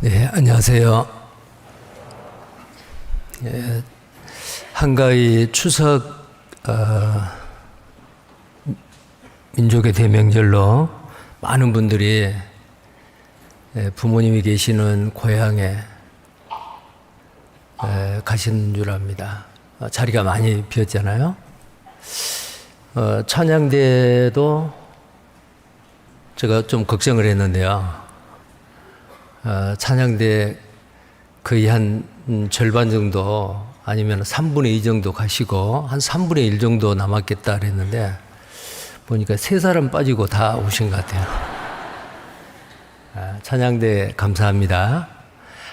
네, 안녕하세요. 한가위 추석 민족의 대명절로 많은 분들이 부모님이 계시는 고향에 가신 줄 압니다. 자리가 많이 비었잖아요. 찬양대도 제가 좀 걱정을 했는데요. 찬양대 거의 한 절반 정도 아니면 3분의 2 정도 가시고 한 3분의 1 정도 남았겠다 그랬는데 보니까 3사람 빠지고 다 오신 것 같아요. 찬양대 감사합니다.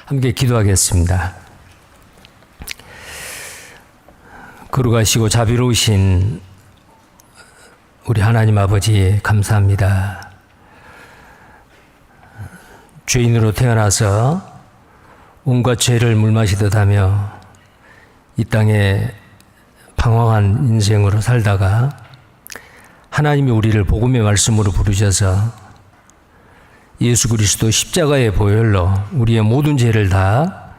함께 기도하겠습니다. 거룩하시고 자비로우신 우리 하나님 아버지 감사합니다. 죄인으로 태어나서 온갖 죄를 물마시듯 하며 이 땅에 방황한 인생으로 살다가 하나님이 우리를 복음의 말씀으로 부르셔서 예수 그리스도 십자가의 보혈로 우리의 모든 죄를 다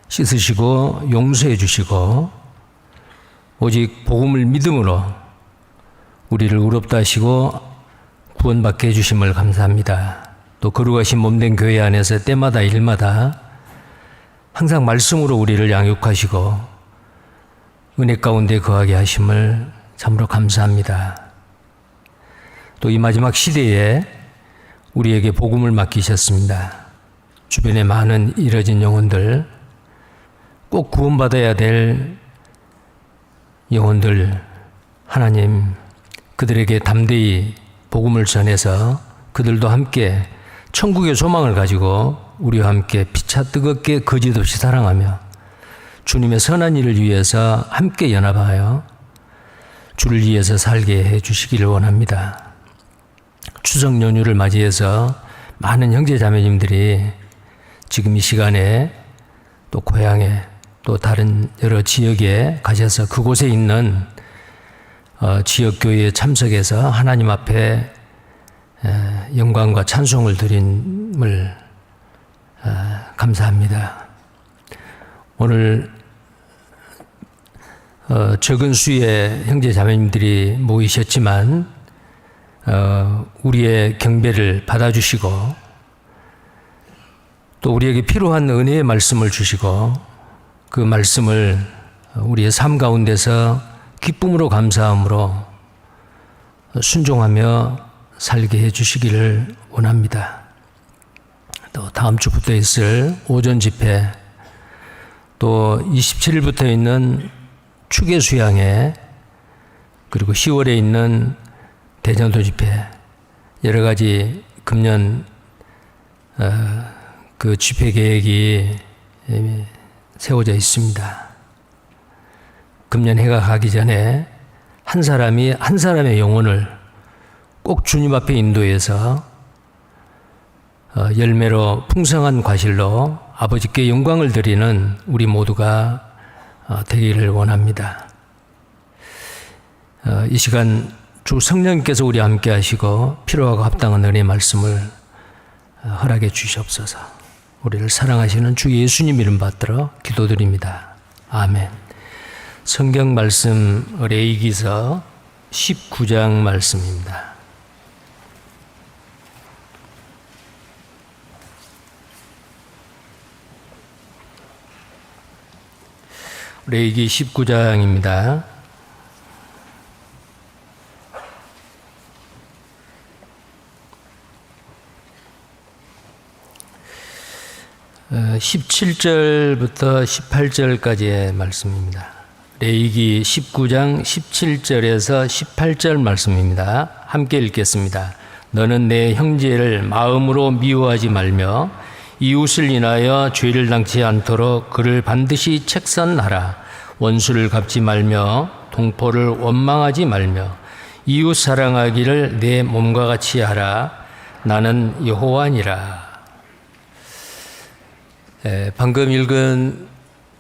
씻으시고 용서해 주시고 오직 복음을 믿음으로 우리를 의롭다 하시고 구원받게 해주심을 감사합니다. 또 거룩하신 몸된 교회 안에서 때마다 일마다 항상 말씀으로 우리를 양육하시고 은혜 가운데 거하게 하심을 참으로 감사합니다. 또 이 마지막 시대에 우리에게 복음을 맡기셨습니다. 주변에 많은 잃어진 영혼들, 꼭 구원받아야 될 영혼들, 하나님 그들에게 담대히 복음을 전해서 그들도 함께 천국의 소망을 가지고 우리와 함께 피차 뜨겁게 거짓 없이 사랑하며 주님의 선한 일을 위해서 함께 연합하여 주를 위해서 살게 해 주시기를 원합니다. 추석 연휴를 맞이해서 많은 형제 자매님들이 지금 이 시간에 또 고향에 또 다른 여러 지역에 가셔서 그곳에 있는 지역교회에 참석해서 하나님 앞에 영광과 찬송을 드림을 감사합니다. 오늘 적은 수의 형제 자매님들이 모이셨지만 우리의 경배를 받아주시고 또 우리에게 필요한 은혜의 말씀을 주시고 그 말씀을 우리의 삶 가운데서 기쁨으로 감사함으로 순종하며 살게 해주시기를 원합니다. 또 다음 주부터 있을 오전 집회, 또 27일부터 있는 추계 수양회, 그리고 10월에 있는 대전도 집회, 여러 가지 금년 그 집회 계획이 세워져 있습니다. 금년 해가 가기 전에 한 사람이 한 사람의 영혼을 꼭 주님 앞에 인도해서 열매로 풍성한 과실로 아버지께 영광을 드리는 우리 모두가 되기를 원합니다. 이 시간 주 성령님께서 우리와 함께 하시고 필요하고 합당한 은혜의 말씀을 허락해 주시옵소서. 우리를 사랑하시는 주 예수님 이름 받들어 기도드립니다. 아멘. 성경 말씀 레위기서 19장 말씀입니다. 레위기 19장입니다. 어, 17절부터 18절까지의 말씀입니다. 레위기 19장 17절에서 18절 말씀입니다. 함께 읽겠습니다. 너는 내 형제를 마음으로 미워하지 말며 이웃을 인하여 죄를 당치 않도록 그를 반드시 책선하라. 원수를 갚지 말며 동포를 원망하지 말며 이웃 사랑하기를 내 몸과 같이 하라. 나는 여호와니라. 방금 읽은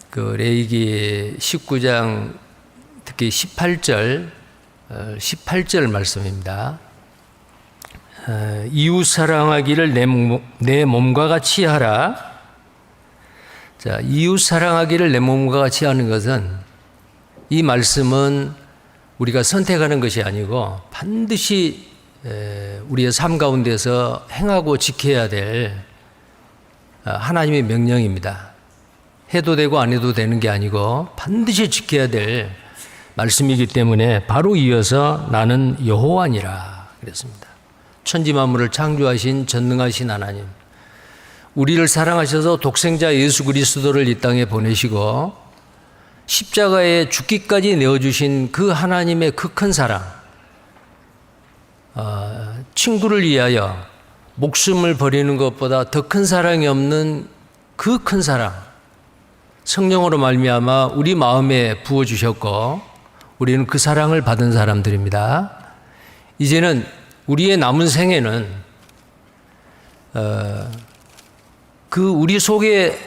그 레위기 19장 특히 18절 말씀입니다. 이웃 사랑하기를 내 몸과 같이 하라. 자, 이웃 사랑하기를 내 몸과 같이 하는 것은, 이 말씀은 우리가 선택하는 것이 아니고 반드시 우리의 삶 가운데서 행하고 지켜야 될 하나님의 명령입니다. 해도 되고 안 해도 되는 게 아니고 반드시 지켜야 될 말씀이기 때문에 바로 이어서 나는 여호와니라 그랬습니다. 천지 만물을 창조하신 전능하신 하나님, 우리를 사랑하셔서 독생자 예수 그리스도를 이 땅에 보내시고 십자가에 죽기까지 내어주신 그 하나님의 그 큰 사랑, 친구를 위하여 목숨을 버리는 것보다 더 큰 사랑이 없는 그 큰 사랑, 성령으로 말미암아 우리 마음에 부어주셨고 우리는 그 사랑을 받은 사람들입니다. 이제는 우리의 남은 생애는 그 우리 속에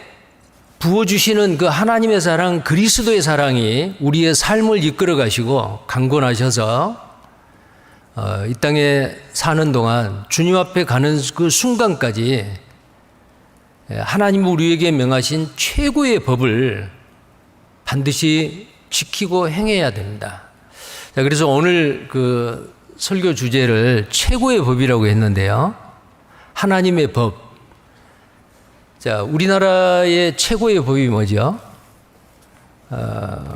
부어주시는 그 하나님의 사랑, 그리스도의 사랑이 우리의 삶을 이끌어 가시고 강권하셔서 이 땅에 사는 동안 주님 앞에 가는 그 순간까지 하나님 우리에게 명하신 최고의 법을 반드시 지키고 행해야 됩니다. 자, 그래서 오늘 그 설교 주제를 최고의 법이라고 했는데요. 하나님의 법. 자, 우리나라의 최고의 법이 뭐죠?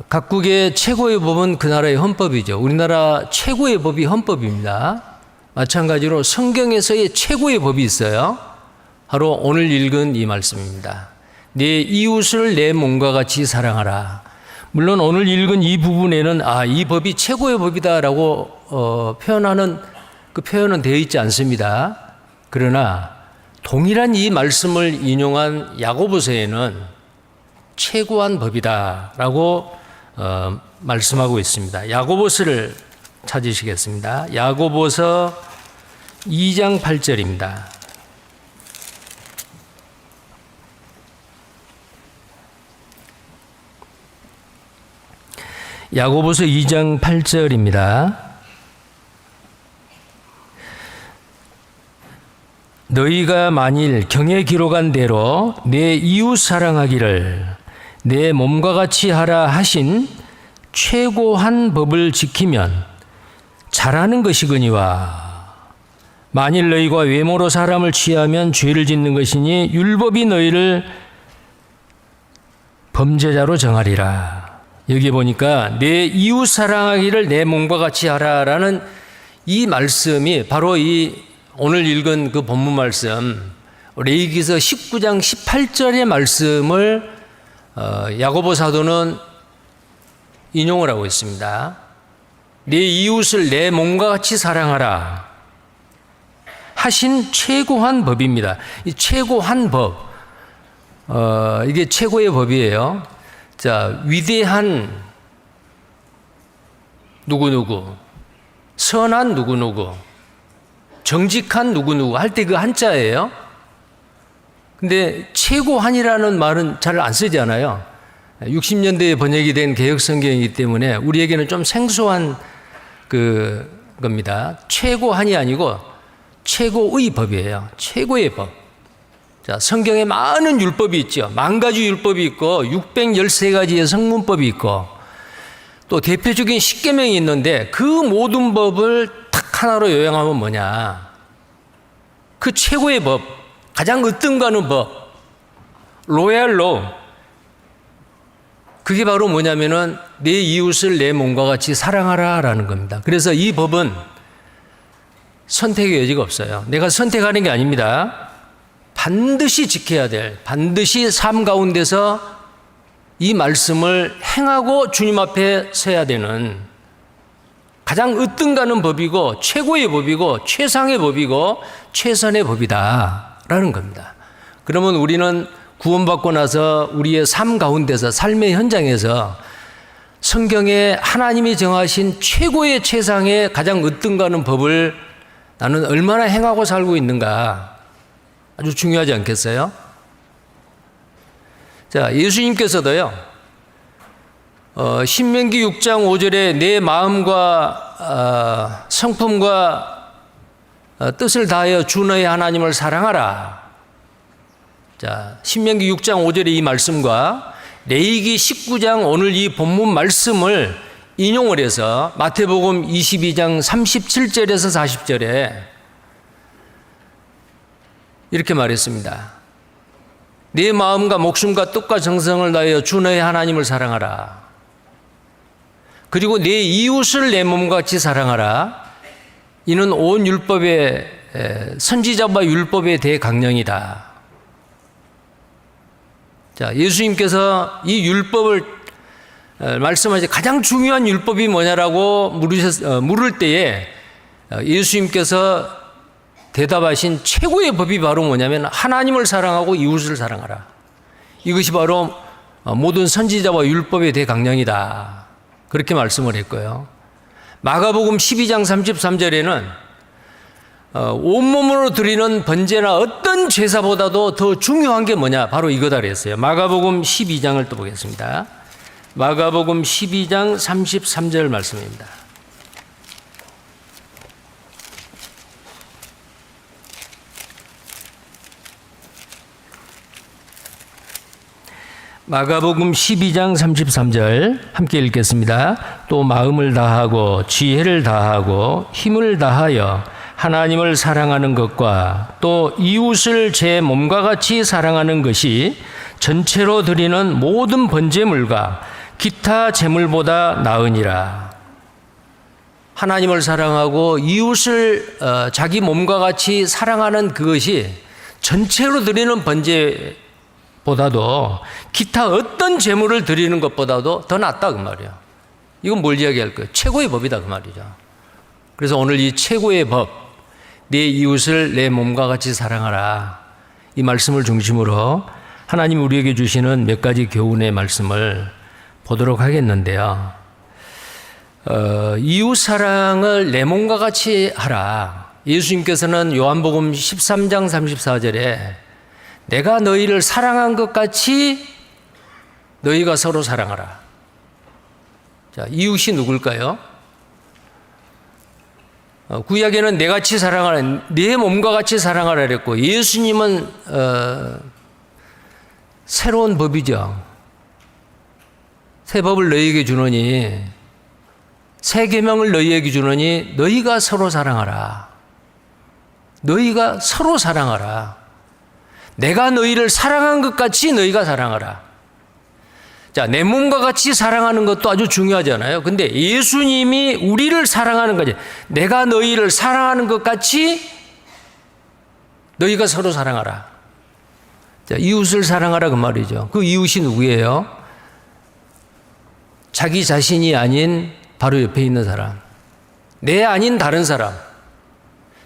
각국의 최고의 법은 그 나라의 헌법이죠. 우리나라 최고의 법이 헌법입니다. 마찬가지로 성경에서의 최고의 법이 있어요. 바로 오늘 읽은 이 말씀입니다. 내 이웃을 내 몸과 같이 사랑하라. 물론 오늘 읽은 이 부분에는 이 법이 최고의 법이다라고 표현하는 그 표현은 되어 있지 않습니다. 그러나 동일한 이 말씀을 인용한 야고보서에는 최고한 법이다라고 말씀하고 있습니다. 야고보서를 찾으시겠습니다. 야고보서 2장 8절입니다. 야고보서 2장 8절입니다. 너희가 만일 경에 기록한 대로 내 이웃 사랑하기를 내 몸과 같이 하라 하신 최고한 법을 지키면 잘하는 것이거니와 만일 너희가 외모로 사람을 취하면 죄를 짓는 것이니 율법이 너희를 범죄자로 정하리라. 여기 보니까 내 이웃 사랑하기를 내 몸과 같이 하라라는 이 말씀이 바로 이 오늘 읽은 그 본문 말씀 레위기서 19장 18절의 말씀을 야고보 사도는 인용을 하고 있습니다. 내 이웃을 내 몸과 같이 사랑하라 하신 최고한 법입니다. 이 최고한 법, 이게 최고의 법이에요. 자, 위대한 누구누구, 선한 누구누구, 정직한 누구누구 할 때 그 한자예요. 근데 최고한이라는 말은 잘 안 쓰잖아요. 60년대에 번역이 된 개혁성경이기 때문에 우리에게는 좀 생소한 겁니다. 최고한이 아니고 최고의 법이에요. 최고의 법. 자, 성경에 많은 율법이 있죠. 10,000가지 율법이 있고 613가지의 성문법이 있고 또 대표적인 십계명이 있는데 그 모든 법을 딱 하나로 요약하면 뭐냐? 그 최고의 법, 가장 으뜸가는 법, 로얄 로. 그게 바로 뭐냐면은 내 이웃을 내 몸과 같이 사랑하라라는 겁니다. 그래서 이 법은 선택의 여지가 없어요. 내가 선택하는 게 아닙니다. 반드시 지켜야 될, 반드시 삶 가운데서 이 말씀을 행하고 주님 앞에 서야 되는 가장 으뜸가는 법이고 최고의 법이고 최상의 법이고 최선의 법이다라는 겁니다. 그러면 우리는 구원받고 나서 우리의 삶 가운데서 삶의 현장에서 성경에 하나님이 정하신 최고의 최상의 가장 으뜸가는 법을 나는 얼마나 행하고 살고 있는가 아주 중요하지 않겠어요? 자, 예수님께서도요, 신명기 6장 5절에 내 마음과 성품과 뜻을 다하여 주 너의 하나님을 사랑하라. 자, 신명기 6장 5절의 이 말씀과 레위기 19장 오늘 이 본문 말씀을 인용을 해서 마태복음 22장 37절에서 40절에 이렇게 말했습니다. 내 마음과 목숨과 뜻과 정성을 다하여 주 너의 하나님을 사랑하라. 그리고 내 이웃을 내 몸과 같이 사랑하라. 이는 온 율법의 선지자와 율법의 대강령이다. 자, 예수님께서 이 율법을 말씀하실 가장 중요한 율법이 뭐냐라고 물을 때에 예수님께서 대답하신 최고의 법이 바로 뭐냐면 하나님을 사랑하고 이웃을 사랑하라. 이것이 바로 모든 선지자와 율법의 대강령이다. 그렇게 말씀을 했고요. 마가복음 12장 33절에는 온몸으로 드리는 번제나 어떤 제사보다도 더 중요한 게 뭐냐? 바로 이거다 그랬어요. 마가복음 12장을 또 보겠습니다. 마가복음 12장 33절 말씀입니다. 마가복음 12장 33절 함께 읽겠습니다. 또 마음을 다하고 지혜를 다하고 힘을 다하여 하나님을 사랑하는 것과 또 이웃을 제 몸과 같이 사랑하는 것이 전체로 드리는 모든 번제물과 기타 제물보다 나으니라. 하나님을 사랑하고 이웃을 자기 몸과 같이 사랑하는 그것이 전체로 드리는 번제보다도 기타 어떤 제물을 드리는 것보다도 더 낫다 그 말이에요. 이건 뭘 이야기할 거예요? 최고의 법이다 그 말이죠. 그래서 오늘 이 최고의 법, 내 이웃을 내 몸과 같이 사랑하라. 이 말씀을 중심으로 하나님 우리에게 주시는 몇 가지 교훈의 말씀을 보도록 하겠는데요. 이웃 사랑을 내 몸과 같이 하라. 예수님께서는 요한복음 13장 34절에 내가 너희를 사랑한 것 같이 너희가 서로 사랑하라. 자, 이웃이 누굴까요? 구약에는 내같이 사랑하라, 내 몸과 같이 사랑하라 그랬고, 예수님은 새로운 법이죠. 새 법을 너희에게 주노니, 새 계명을 너희에게 주노니 너희가 서로 사랑하라. 너희가 서로 사랑하라. 내가 너희를 사랑한 것 같이 너희가 사랑하라. 자, 내 몸과 같이 사랑하는 것도 아주 중요하잖아요. 근데 예수님이 우리를 사랑하는 거지. 내가 너희를 사랑하는 것 같이 너희가 서로 사랑하라. 자, 이웃을 사랑하라 그 말이죠. 그 이웃이 누구예요? 자기 자신이 아닌 바로 옆에 있는 사람. 내 아닌 다른 사람.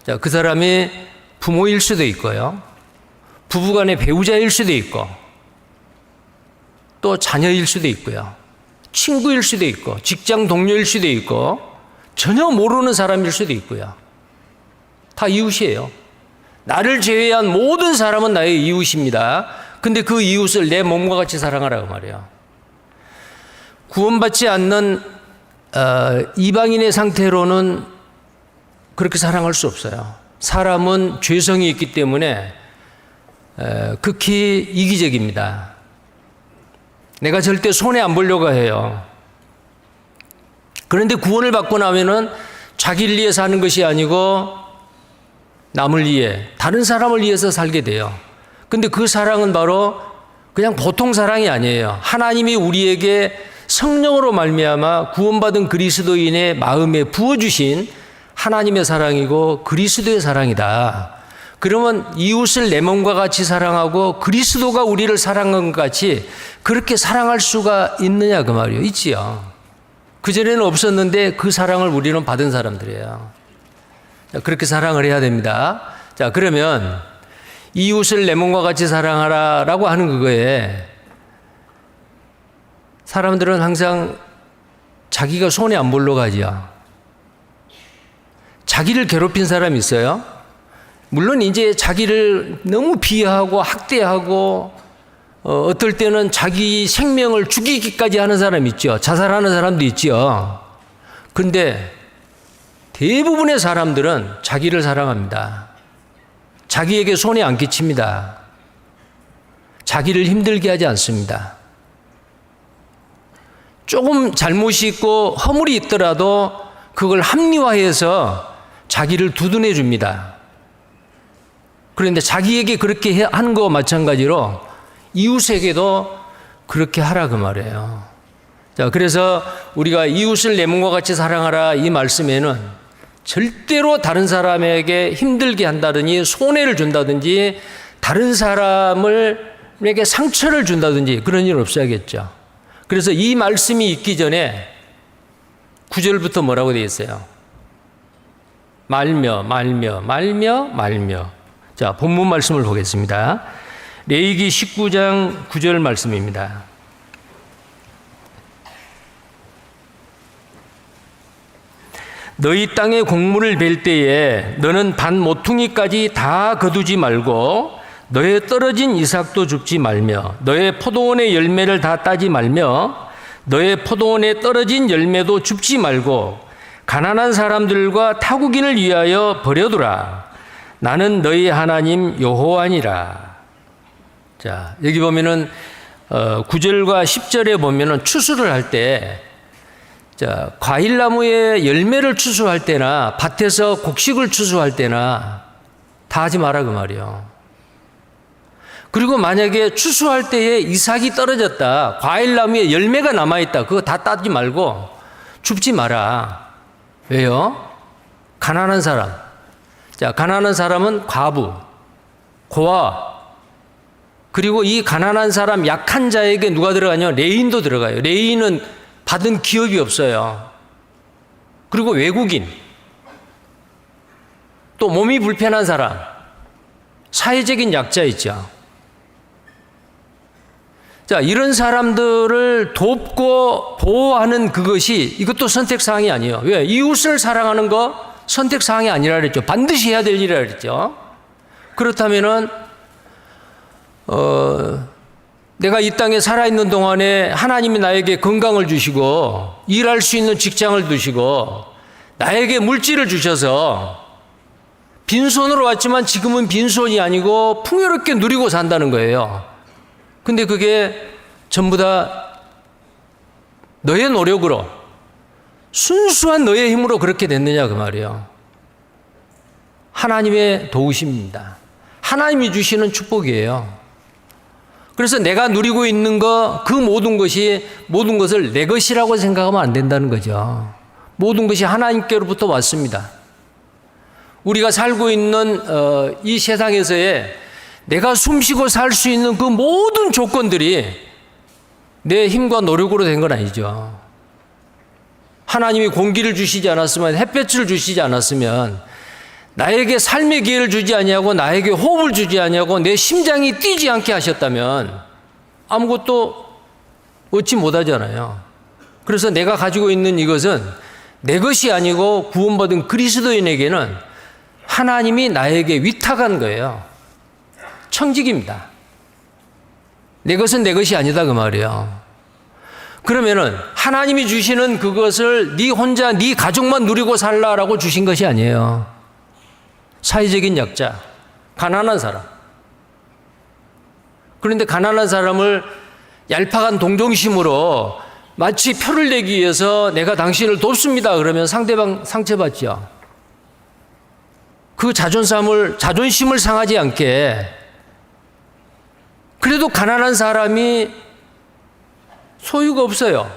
자, 그 사람이 부모일 수도 있고요. 부부간의 배우자일 수도 있고, 또 자녀일 수도 있고요. 친구일 수도 있고, 직장 동료일 수도 있고, 전혀 모르는 사람일 수도 있고요. 다 이웃이에요. 나를 제외한 모든 사람은 나의 이웃입니다. 근데 그 이웃을 내 몸과 같이 사랑하라고 말해요. 구원받지 않는 이방인의 상태로는 그렇게 사랑할 수 없어요. 사람은 죄성이 있기 때문에 극히 이기적입니다. 내가 절대 손해 안 보려고 해요. 그런데 구원을 받고 나면은 자기를 위해 사는 것이 아니고 남을 위해, 다른 사람을 위해서 살게 돼요. 근데 그 사랑은 바로 그냥 보통 사랑이 아니에요. 하나님이 우리에게 성령으로 말미암아 구원받은 그리스도인의 마음에 부어주신 하나님의 사랑이고 그리스도의 사랑이다. 그러면 이웃을 내 몸과 같이 사랑하고 그리스도가 우리를 사랑한 것 같이 그렇게 사랑할 수가 있느냐 그 말이에요. 있지요. 그전에는 없었는데 그 사랑을 우리는 받은 사람들이에요. 그렇게 사랑을 해야 됩니다. 자, 그러면 이웃을 내 몸과 같이 사랑하라 라고 하는 그거에 사람들은 항상 자기가 손해 안 보려고 하지요. 자기를 괴롭힌 사람이 있어요. 물론 이제 자기를 너무 비하하고 학대하고 어떨 때는 자기 생명을 죽이기까지 하는 사람이 있죠. 자살하는 사람도 있죠. 그런데 대부분의 사람들은 자기를 사랑합니다. 자기에게 손해 안 끼칩니다. 자기를 힘들게 하지 않습니다. 조금 잘못이 있고 허물이 있더라도 그걸 합리화해서 자기를 두둔해 줍니다. 그런데 자기에게 그렇게 하는 거와 마찬가지로 이웃에게도 그렇게 하라 그 말이에요. 자, 그래서 우리가 이웃을 내 몸과 같이 사랑하라 이 말씀에는 절대로 다른 사람에게 힘들게 한다든지 손해를 준다든지 다른 사람에게 상처를 준다든지 그런 일 없어야겠죠. 그래서 이 말씀이 있기 전에 9절부터 뭐라고 되어 있어요? 말며. 자, 본문 말씀을 보겠습니다. 레위기 19장 9절 말씀입니다. 너희 땅에 곡물을 벨 때에 너는 반 모퉁이까지 다 거두지 말고 너의 떨어진 이삭도 줍지 말며 너의 포도원의 열매를 다 따지 말며 너의 포도원에 떨어진 열매도 줍지 말고 가난한 사람들과 타국인을 위하여 버려두라. 나는 너희 하나님 여호와니라. 자, 여기 보면은 9절과 10절에 보면은 추수를 할 때, 자, 과일나무의 열매를 추수할 때나 밭에서 곡식을 추수할 때나 다 하지 마라 그 말이요. 그리고 만약에 추수할 때에 이삭이 떨어졌다, 과일나무에 열매가 남아있다, 그거 다 따지 말고 줍지 마라. 왜요? 가난한 사람. 자, 가난한 사람은 과부, 고아, 그리고 이 가난한 사람 약한 자에게 누가 들어가냐? 레인도 들어가요. 레인은 받은 기업이 없어요. 그리고 외국인, 또 몸이 불편한 사람, 사회적인 약자 있죠. 자, 이런 사람들을 돕고 보호하는 그것이 이것도 선택사항이 아니에요. 왜? 이웃을 사랑하는 거 선택사항이 아니라 그랬죠. 반드시 해야 될 일이라 그랬죠. 그렇다면은 내가 이 땅에 살아있는 동안에 하나님이 나에게 건강을 주시고 일할 수 있는 직장을 주시고 나에게 물질을 주셔서 빈손으로 왔지만 지금은 빈손이 아니고 풍요롭게 누리고 산다는 거예요. 근데 그게 전부 다 너의 노력으로 순수한 너의 힘으로 그렇게 됐느냐 그 말이에요. 하나님의 도우심입니다. 하나님이 주시는 축복이에요. 그래서 내가 누리고 있는 거, 그 모든 것을 내 것이라고 생각하면 안 된다는 거죠. 모든 것이 하나님께로부터 왔습니다. 우리가 살고 있는 이 세상에서의 내가 숨쉬고 살 수 있는 그 모든 조건들이 내 힘과 노력으로 된 건 아니죠. 하나님이 공기를 주시지 않았으면, 햇볕을 주시지 않았으면, 나에게 삶의 기회를 주지 아니하고 나에게 호흡을 주지 아니하고 내 심장이 뛰지 않게 하셨다면 아무것도 얻지 못하잖아요. 그래서 내가 가지고 있는 이것은 내 것이 아니고 구원받은 그리스도인에게는 하나님이 나에게 위탁한 거예요. 청직입니다. 내 것은 내 것이 아니다 그 말이에요. 그러면은 하나님이 주시는 그것을 네 혼자 네 가족만 누리고 살라라고 주신 것이 아니에요. 사회적인 약자, 가난한 사람. 그런데 가난한 사람을 얄팍한 동정심으로 마치 표를 내기 위해서 내가 당신을 돕습니다 그러면 상대방 상처받죠. 그 자존심을 상하지 않게, 그래도 가난한 사람이 소유가 없어요.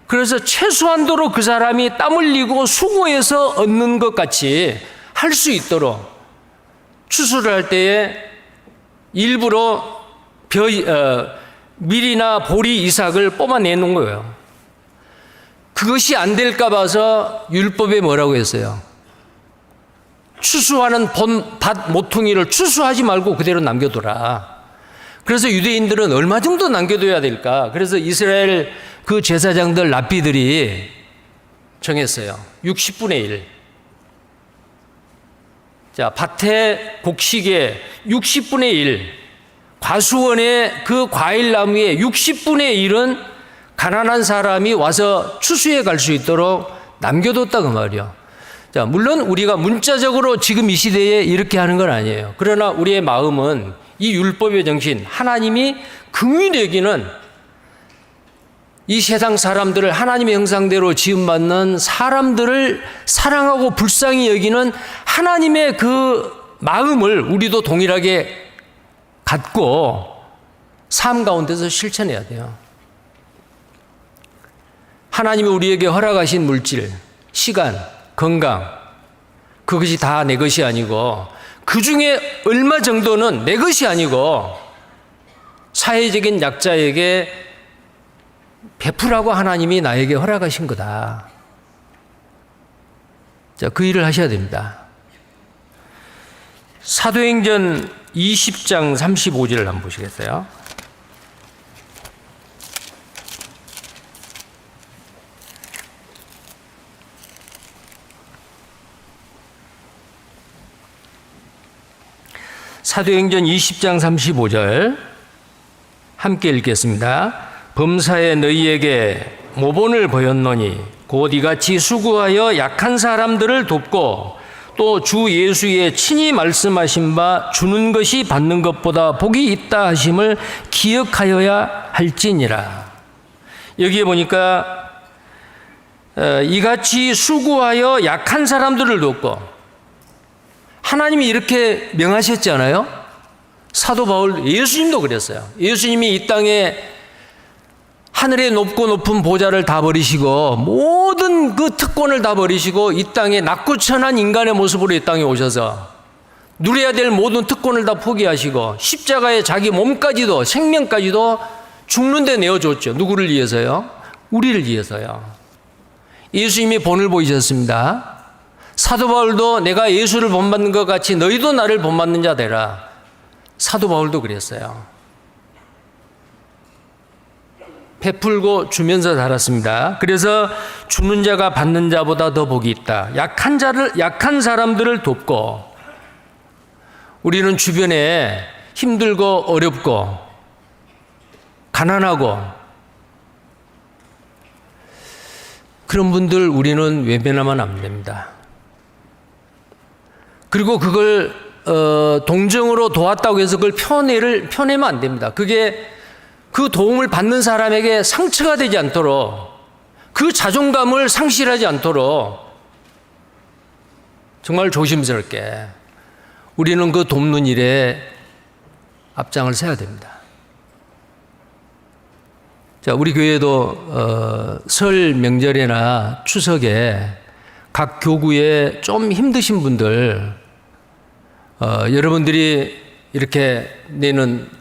그래서 최소한도로 그 사람이 땀 흘리고 수고해서 얻는 것 같이 할 수 있도록 추수를 할 때에 일부러 밀이나 보리, 이삭을 뽑아내는 거예요. 그것이 안 될까 봐서 율법에 뭐라고 했어요? 추수하는 밭 모퉁이를 추수하지 말고 그대로 남겨둬라. 그래서 유대인들은 얼마 정도 남겨둬야 될까? 그래서 이스라엘 그 제사장들 랍비들이 정했어요. 60분의 1. 자, 밭의 곡식의 60분의 1, 과수원의 그 과일나무의 60분의 1은 가난한 사람이 와서 추수해 갈 수 있도록 남겨뒀다 그 말이요. 자, 물론 우리가 문자적으로 지금 이 시대에 이렇게 하는 건 아니에요. 그러나 우리의 마음은 이 율법의 정신, 하나님이 긍휼히 여기는 이 세상 사람들을 하나님의 형상대로 지음받는 사람들을 사랑하고 불쌍히 여기는 하나님의 그 마음을 우리도 동일하게 갖고 삶 가운데서 실천해야 돼요. 하나님이 우리에게 허락하신 물질, 시간, 건강, 그것이 다 내 것이 아니고 그 중에 얼마 정도는 내 것이 아니고 사회적인 약자에게 베풀라고 하나님이 나에게 허락하신 거다. 자, 그 일을 하셔야 됩니다. 사도행전 20장 35절을 한번 보시겠어요? 사도행전 20장 35절 함께 읽겠습니다. 범사에 너희에게 모본을 보였노니 곧 이같이 수고하여 약한 사람들을 돕고 또 주 예수의 친히 말씀하신 바 주는 것이 받는 것보다 복이 있다 하심을 기억하여야 할지니라. 여기에 보니까 이같이 수고하여 약한 사람들을 돕고, 하나님이 이렇게 명하셨잖아요. 사도 바울, 예수님도 그랬어요. 예수님이 이 땅에 하늘의 높고 높은 보좌를 다 버리시고 모든 그 특권을 다 버리시고 이 땅에 낮고 천한 인간의 모습으로 이 땅에 오셔서 누려야 될 모든 특권을 다 포기하시고 십자가에 자기 몸까지도 생명까지도 죽는 데 내어줬죠. 누구를 위해서요? 우리를 위해서요. 예수님이 본을 보이셨습니다. 사도 바울도 내가 예수를 본받는 것 같이 너희도 나를 본받는 자 되라. 사도 바울도 그랬어요. 베풀고 주면서 살았습니다. 그래서 주는 자가 받는 자보다 더 복이 있다. 약한 사람들을 돕고, 우리는 주변에 힘들고 어렵고 가난하고 그런 분들 우리는 외면하면 안 됩니다. 그리고 그걸 동정으로 도왔다고 해서 그걸 펴내면 안 됩니다. 그게 그 도움을 받는 사람에게 상처가 되지 않도록, 그 자존감을 상실하지 않도록 정말 조심스럽게 우리는 그 돕는 일에 앞장을 서야 됩니다. 자, 우리 교회도 설 명절이나 추석에 각 교구에 좀 힘드신 분들, 여러분들이 이렇게 내는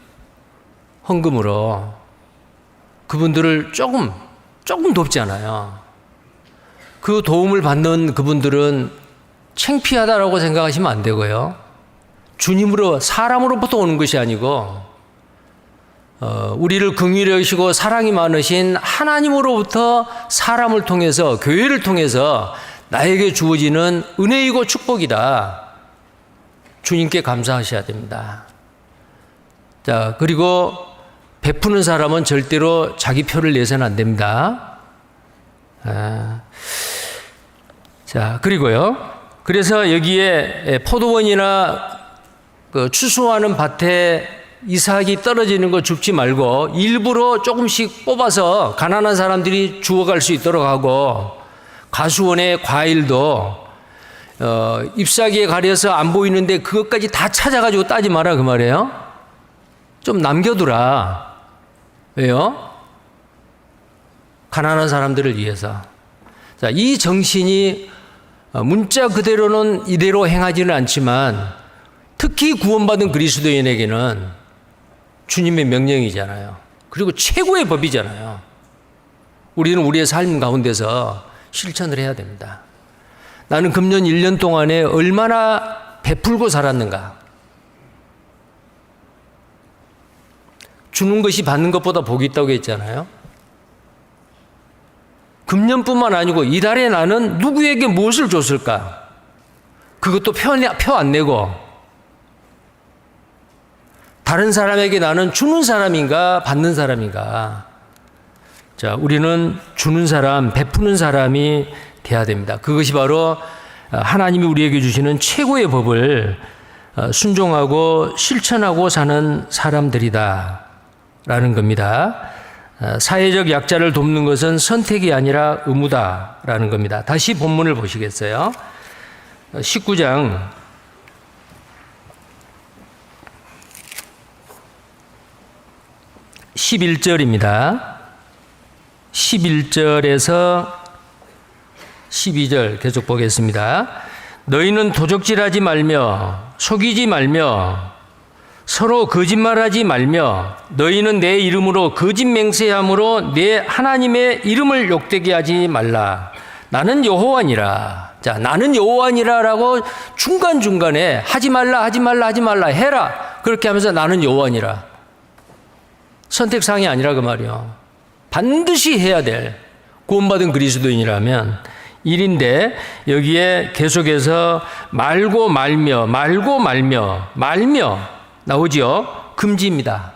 헌금으로 그분들을 조금 돕잖아요. 그 도움을 받는 그분들은 창피하다라고 생각하시면 안 되고요. 주님으로, 사람으로부터 오는 것이 아니고 우리를 긍휼히 여기시고 사랑이 많으신 하나님으로부터 사람을 통해서, 교회를 통해서 나에게 주어지는 은혜이고 축복이다. 주님께 감사하셔야 됩니다. 자, 그리고 베푸는 사람은 절대로 자기 표를 내서는 안 됩니다. 자, 그리고요. 그래서 여기에 포도원이나 그 추수하는 밭에 이삭이 떨어지는 거 줍지 말고 일부러 조금씩 뽑아서 가난한 사람들이 주워갈 수 있도록 하고, 가수원의 과일도 잎사귀에 가려서 안 보이는데 그것까지 다 찾아가지고 따지 마라 그 말이에요. 좀 남겨두라. 왜요? 가난한 사람들을 위해서. 자, 이 정신이 문자 그대로는 이대로 행하지는 않지만 특히 구원받은 그리스도인에게는 주님의 명령이잖아요. 그리고 최고의 법이잖아요. 우리는 우리의 삶 가운데서 실천을 해야 됩니다. 나는 금년 1년 동안에 얼마나 베풀고 살았는가. 주는 것이 받는 것보다 복이 있다고 했잖아요. 금년뿐만 아니고 이달에 나는 누구에게 무엇을 줬을까? 그것도 표 안 내고, 다른 사람에게 나는 주는 사람인가 받는 사람인가. 자, 우리는 주는 사람, 베푸는 사람이 돼야 됩니다. 그것이 바로 하나님이 우리에게 주시는 최고의 법을 순종하고 실천하고 사는 사람들이다 라는 겁니다. 사회적 약자를 돕는 것은 선택이 아니라 의무다라는 겁니다. 다시 본문을 보시겠어요? 19장 11절입니다. 11절에서 12절 계속 보겠습니다. 너희는 도적질하지 말며 속이지 말며 서로 거짓말하지 말며 너희는 내 이름으로 거짓 맹세함으로 내 하나님의 이름을 욕되게 하지 말라. 나는 여호와니라. 자, 나는 여호와니라라고 중간중간에 하지 말라 해라. 그렇게 하면서 나는 여호와니라. 선택사항이 아니라 그 말이요. 반드시 해야 될 구원받은 그리스도인이라면 일인데 여기에 계속해서 말고 말며 나오죠. 금지입니다.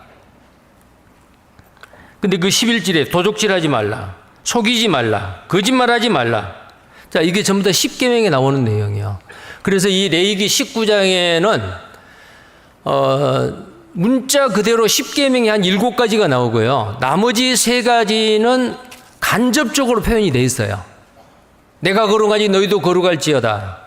근데 그 11절에 도적질하지 말라, 속이지 말라, 거짓말하지 말라. 자, 이게 전부 다 10계명에 나오는 내용이에요. 그래서 이 레위기 19장에는 문자 그대로 10계명이 한 7가지가 나오고요. 나머지 3가지는 간접적으로 표현이 돼 있어요. 내가 거룩하니 너희도 거룩할지어다.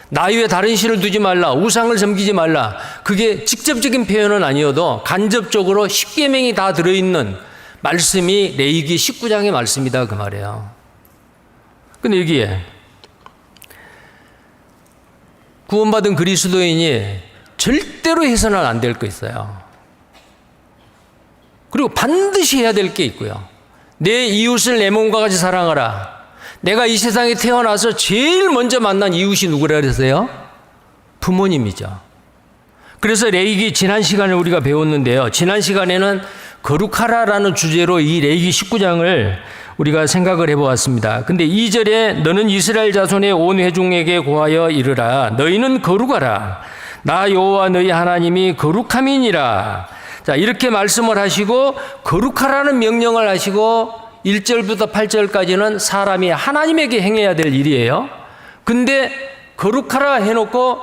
나 위에 다른 신을 두지 말라. 우상을 섬기지 말라. 그게 직접적인 표현은 아니어도 간접적으로 10계명이 다 들어있는 말씀이 레위기 19장의 말씀이다 그 말이에요. 근데 여기에 구원받은 그리스도인이 절대로 해서는 안 될 거 있어요. 그리고 반드시 해야 될 게 있고요. 내 이웃을 내 몸과 같이 사랑하라. 내가 이 세상에 태어나서 제일 먼저 만난 이웃이 누구라 그랬어요? 부모님이죠. 그래서 레위기 지난 시간에 우리가 배웠는데요. 지난 시간에는 거룩하라라는 주제로 이 레위기 19장을 우리가 생각을 해보았습니다. 근데 2절에 너는 이스라엘 자손의 온 회중에게 고하여 이르라. 너희는 거룩하라. 나 여호와 너희 하나님이 거룩함이니라. 자, 이렇게 말씀을 하시고 거룩하라는 명령을 하시고 1절부터 8절까지는 사람이 하나님에게 행해야 될 일이에요. 근데 거룩하라 해놓고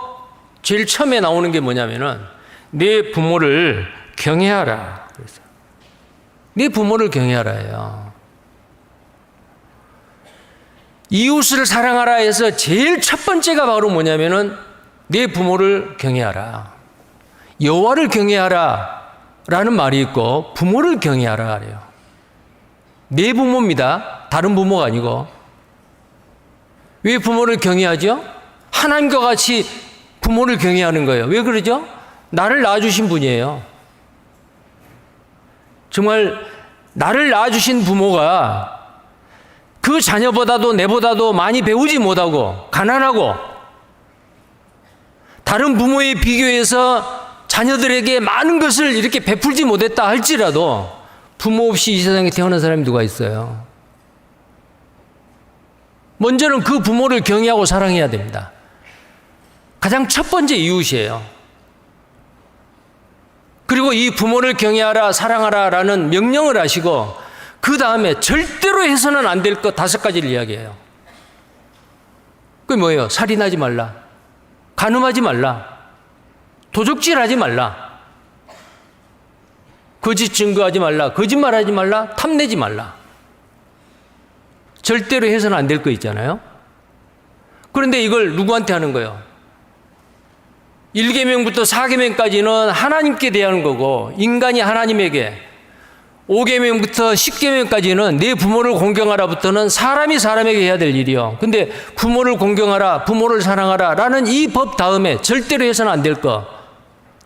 제일 처음에 나오는 게 뭐냐면은 내 부모를 경외하라. 그래서 내 부모를 경외하라예요. 이웃을 사랑하라 해서 제일 첫 번째가 바로 뭐냐면은 내 부모를 경외하라. 여호와를 경외하라 라는 말이 있고 부모를 경외하라 그래요. 내 부모입니다. 다른 부모가 아니고. 왜 부모를 경외하죠? 하나님과 같이 부모를 경외하는 거예요. 왜 그러죠? 나를 낳아주신 분이에요. 정말 나를 낳아주신 부모가 그 자녀보다도 내보다도 많이 배우지 못하고 가난하고 다른 부모에 비교해서 자녀들에게 많은 것을 이렇게 베풀지 못했다 할지라도 부모 없이 이 세상에 태어난 사람이 누가 있어요? 먼저는 그 부모를 경외하고 사랑해야 됩니다. 가장 첫 번째 이웃이에요. 그리고 이 부모를 경외하라, 사랑하라 라는 명령을 하시고 그 다음에 절대로 해서는 안 될 것 5가지를 이야기해요. 그게 뭐예요? 살인하지 말라, 간음하지 말라, 도적질하지 말라, 거짓 증거하지 말라, 거짓말하지 말라, 탐내지 말라. 절대로 해서는 안 될 거 있잖아요. 그런데 이걸 누구한테 하는 거예요? 1계명부터 4계명까지는 하나님께 대하는 거고 인간이 하나님에게, 5계명부터 10계명까지는 내 부모를 공경하라부터는 사람이 사람에게 해야 될 일이요. 근데 부모를 공경하라, 부모를 사랑하라 라는 이 법 다음에 절대로 해서는 안 될 거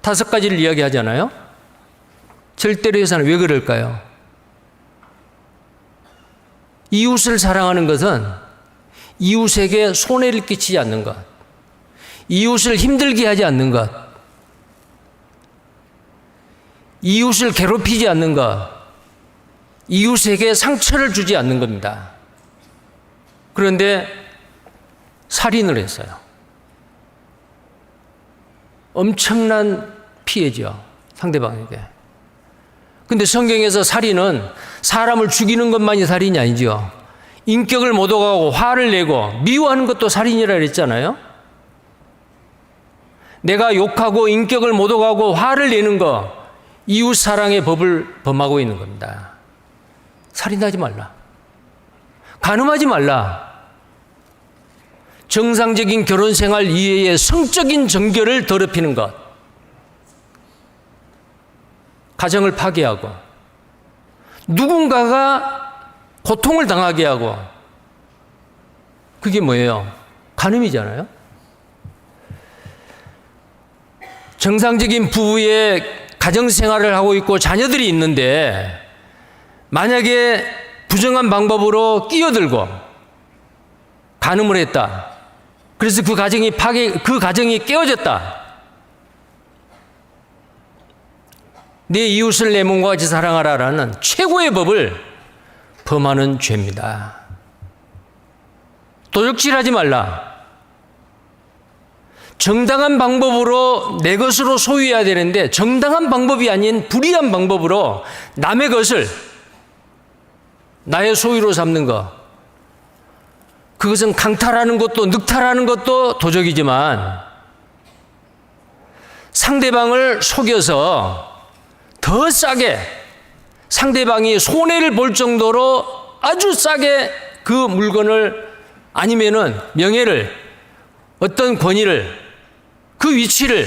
5가지를 이야기하잖아요. 절대로 해서는 왜 그럴까요? 이웃을 사랑하는 것은 이웃에게 손해를 끼치지 않는 것, 이웃을 힘들게 하지 않는 것, 이웃을 괴롭히지 않는 것, 이웃에게 상처를 주지 않는 겁니다. 그런데 살인을 했어요. 엄청난 피해죠, 상대방에게. 근데 성경에서 살인은 사람을 죽이는 것만이 살인이 아니죠. 인격을 모독하고 화를 내고 미워하는 것도 살인이라 그랬잖아요. 내가 욕하고 인격을 모독하고 화를 내는 거, 이웃 사랑의 법을 범하고 있는 겁니다. 살인하지 말라. 간음하지 말라. 정상적인 결혼 생활 이외의 성적인 정결을 더럽히는 것. 가정을 파괴하고 누군가가 고통을 당하게 하고, 그게 뭐예요? 간음이잖아요. 정상적인 부부의 가정생활을 하고 있고 자녀들이 있는데 만약에 부정한 방법으로 끼어들고 간음을 했다. 그래서 그 가정이 깨어졌다. 내 이웃을 내 몸과 같이 사랑하라라는 최고의 법을 범하는 죄입니다. 도적질하지 말라. 정당한 방법으로 내 것으로 소유해야 되는데 정당한 방법이 아닌 불의한 방법으로 남의 것을 나의 소유로 삼는 것, 그것은 강탈하는 것도 늑탈하는 것도 도적이지만 상대방을 속여서 더 싸게, 상대방이 손해를 볼 정도로 아주 싸게 그 물건을, 아니면은 명예를, 어떤 권위를, 그 위치를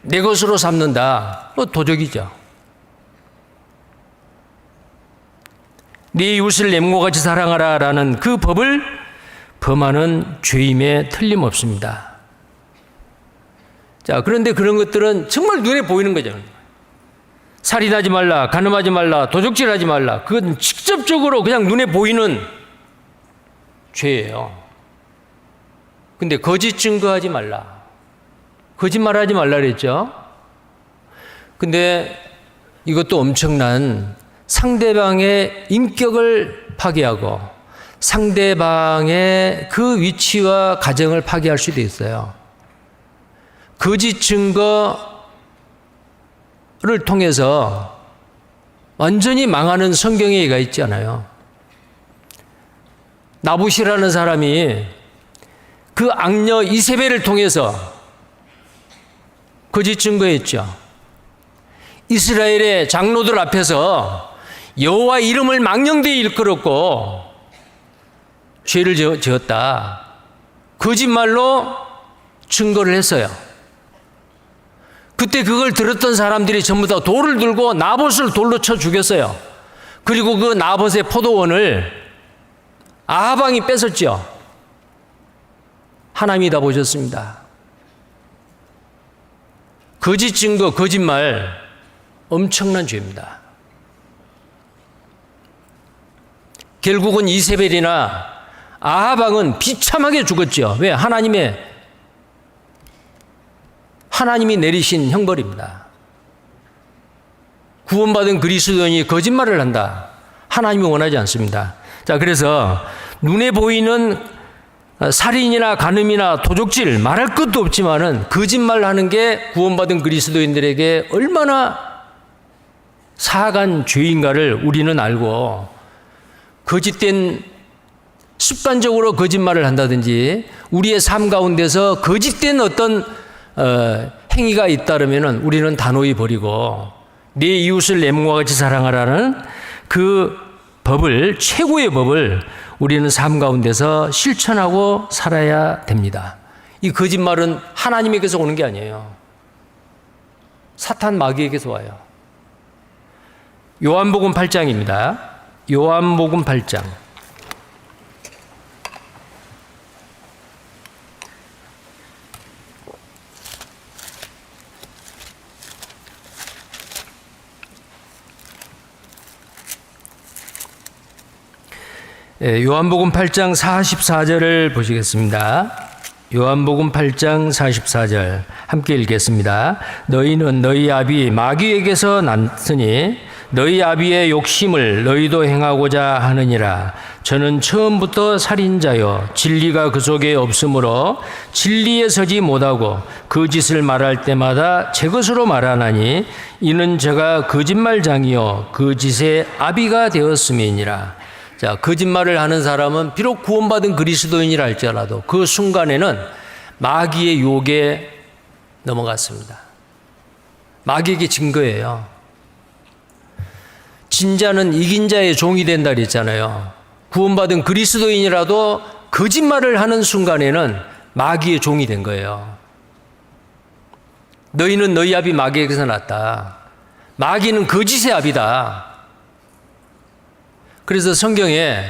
내 것으로 삼는다. 도적이죠. 네 이웃을 내 몸과 같이 사랑하라라는 그 법을 범하는 죄임에 틀림없습니다. 자, 그런데 그런 것들은 정말 눈에 보이는 거죠. 살인하지 말라, 간음하지 말라, 도적질하지 말라. 그건 직접적으로 그냥 눈에 보이는 죄예요. 근데 거짓 증거하지 말라. 거짓말하지 말라 그랬죠. 근데 이것도 엄청난 상대방의 인격을 파괴하고 상대방의 그 위치와 가정을 파괴할 수도 있어요. 거짓 증거를 통해서 완전히 망하는 성경의 예가 있잖아요. 나봇이라는 사람이 그 악녀 이세벨을 통해서 거짓 증거했죠. 이스라엘의 장로들 앞에서 여호와 이름을 망령되이 일컬었고 죄를 지었다. 거짓말로 증거를 했어요. 그때 그걸 들었던 사람들이 전부 다 돌을 들고 나봇을 돌로 쳐 죽였어요. 그리고 그 나봇의 포도원을 아합 왕이 뺏었죠. 하나님이 다 보셨습니다. 거짓 증거, 거짓말 엄청난 죄입니다. 결국은 이세벨이나 아합 왕은 비참하게 죽었죠. 왜? 하나님이 내리신 형벌입니다. 구원받은 그리스도인이 거짓말을 한다. 하나님이 원하지 않습니다. 자, 그래서 눈에 보이는 살인이나 간음이나 도적질 말할 것도 없지만은 거짓말하는 게 구원받은 그리스도인들에게 얼마나 사악한 죄인가를 우리는 알고, 거짓된 습관적으로 거짓말을 한다든지 우리의 삶 가운데서 거짓된 어떤 행위가 있다면은 우리는 단호히 버리고 내 이웃을 내 몸과 같이 사랑하라는 그 법을, 최고의 법을 우리는 삶 가운데서 실천하고 살아야 됩니다. 이 거짓말은 하나님에게서 오는 게 아니에요. 사탄 마귀에게서 와요. 요한복음 8장입니다. 요한복음 8장. 요한복음 8장 44절을 보시겠습니다. 요한복음 8장 44절 함께 읽겠습니다. 너희는 너희 아비 마귀에게서 났으니 너희 아비의 욕심을 너희도 행하고자 하느니라. 저는 처음부터 살인자요 진리가 그 속에 없으므로 진리에 서지 못하고 거짓을 말할 때마다 제 것으로 말하나니 이는 제가 거짓말장이요 거짓의 아비가 되었음이니라. 자, 거짓말을 하는 사람은 비록 구원받은 그리스도인이라 할지라도 그 순간에는 마귀의 유혹에 넘어갔습니다. 마귀에게 진 거예요. 진자는 이긴 자의 종이 된다 그랬잖아요. 구원받은 그리스도인이라도 거짓말을 하는 순간에는 마귀의 종이 된 거예요. 너희는 너희 아비 마귀에게서 났다. 마귀는 거짓의 아비다. 그래서 성경에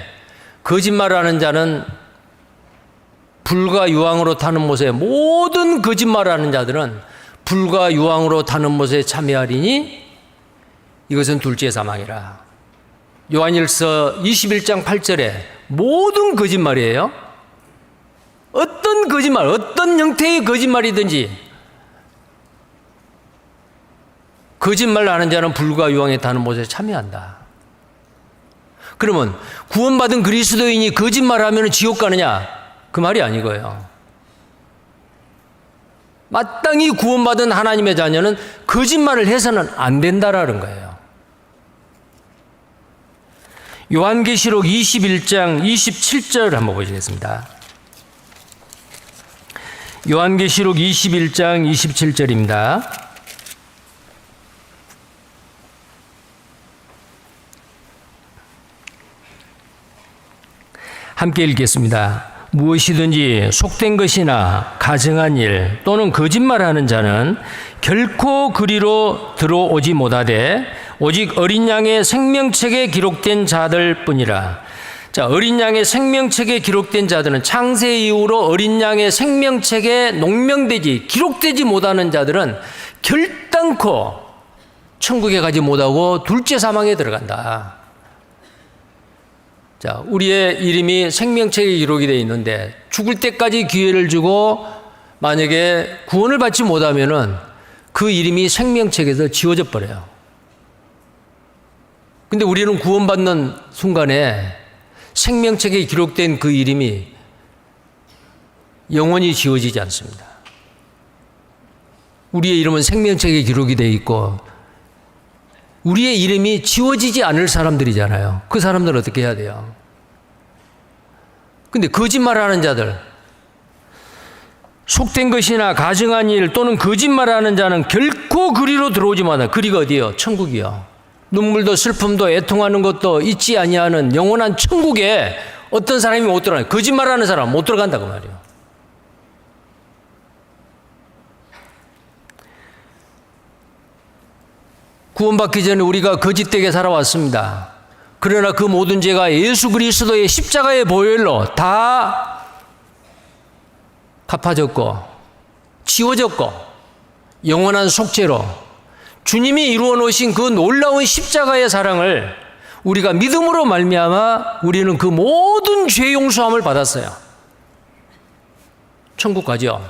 거짓말하는 자는 불과 유황으로 타는 못에, 모든 거짓말하는 자들은 불과 유황으로 타는 못에 참여하리니 이것은 둘째 사망이라. 요한일서 21장 8절에 모든 거짓말이에요. 어떤 거짓말, 어떤 형태의 거짓말이든지 거짓말 하는 자는 불과 유황에 타는 못에 참여한다. 그러면 구원받은 그리스도인이 거짓말하면 지옥 가느냐? 그 말이 아니고요. 마땅히 구원받은 하나님의 자녀는 거짓말을 해서는 안 된다라는 거예요. 요한계시록 21장 27절 한번 보시겠습니다. 요한계시록 21장 27절입니다. 함께 읽겠습니다. 무엇이든지 속된 것이나 가증한 일 또는 거짓말하는 자는 결코 그리로 들어오지 못하되 오직 어린 양의 생명책에 기록된 자들 뿐이라. 자, 어린 양의 생명책에 기록된 자들은 창세 이후로 어린 양의 생명책에 농명되지 기록되지 못하는 자들은 결단코 천국에 가지 못하고 둘째 사망에 들어간다. 자, 우리의 이름이 생명책에 기록이 되어 있는데 죽을 때까지 기회를 주고 만약에 구원을 받지 못하면은 그 이름이 생명책에서 지워져 버려요. 근데 우리는 구원받는 순간에 생명책에 기록된 그 이름이 영원히 지워지지 않습니다. 우리의 이름은 생명책에 기록이 되어 있고 우리의 이름이 지워지지 않을 사람들이잖아요. 그 사람들은 어떻게 해야 돼요? 근데 거짓말하는 자들, 속된 것이나 가증한 일 또는 거짓말하는 자는 결코 그리로 들어오지 마라. 그리가 어디요? 천국이요. 눈물도 슬픔도 애통하는 것도 잊지 아니하는 영원한 천국에 어떤 사람이 못 들어가요? 거짓말하는 사람 못 들어간다고 말이에요. 구원받기 전에 우리가 거짓되게 살아왔습니다. 그러나 그 모든 죄가 예수 그리스도의 십자가의 보혈로 다 갚아졌고 지워졌고 영원한 속죄로 주님이 이루어 놓으신 그 놀라운 십자가의 사랑을 우리가 믿음으로 말미암아 우리는 그 모든 죄 용서함을 받았어요. 천국 가죠.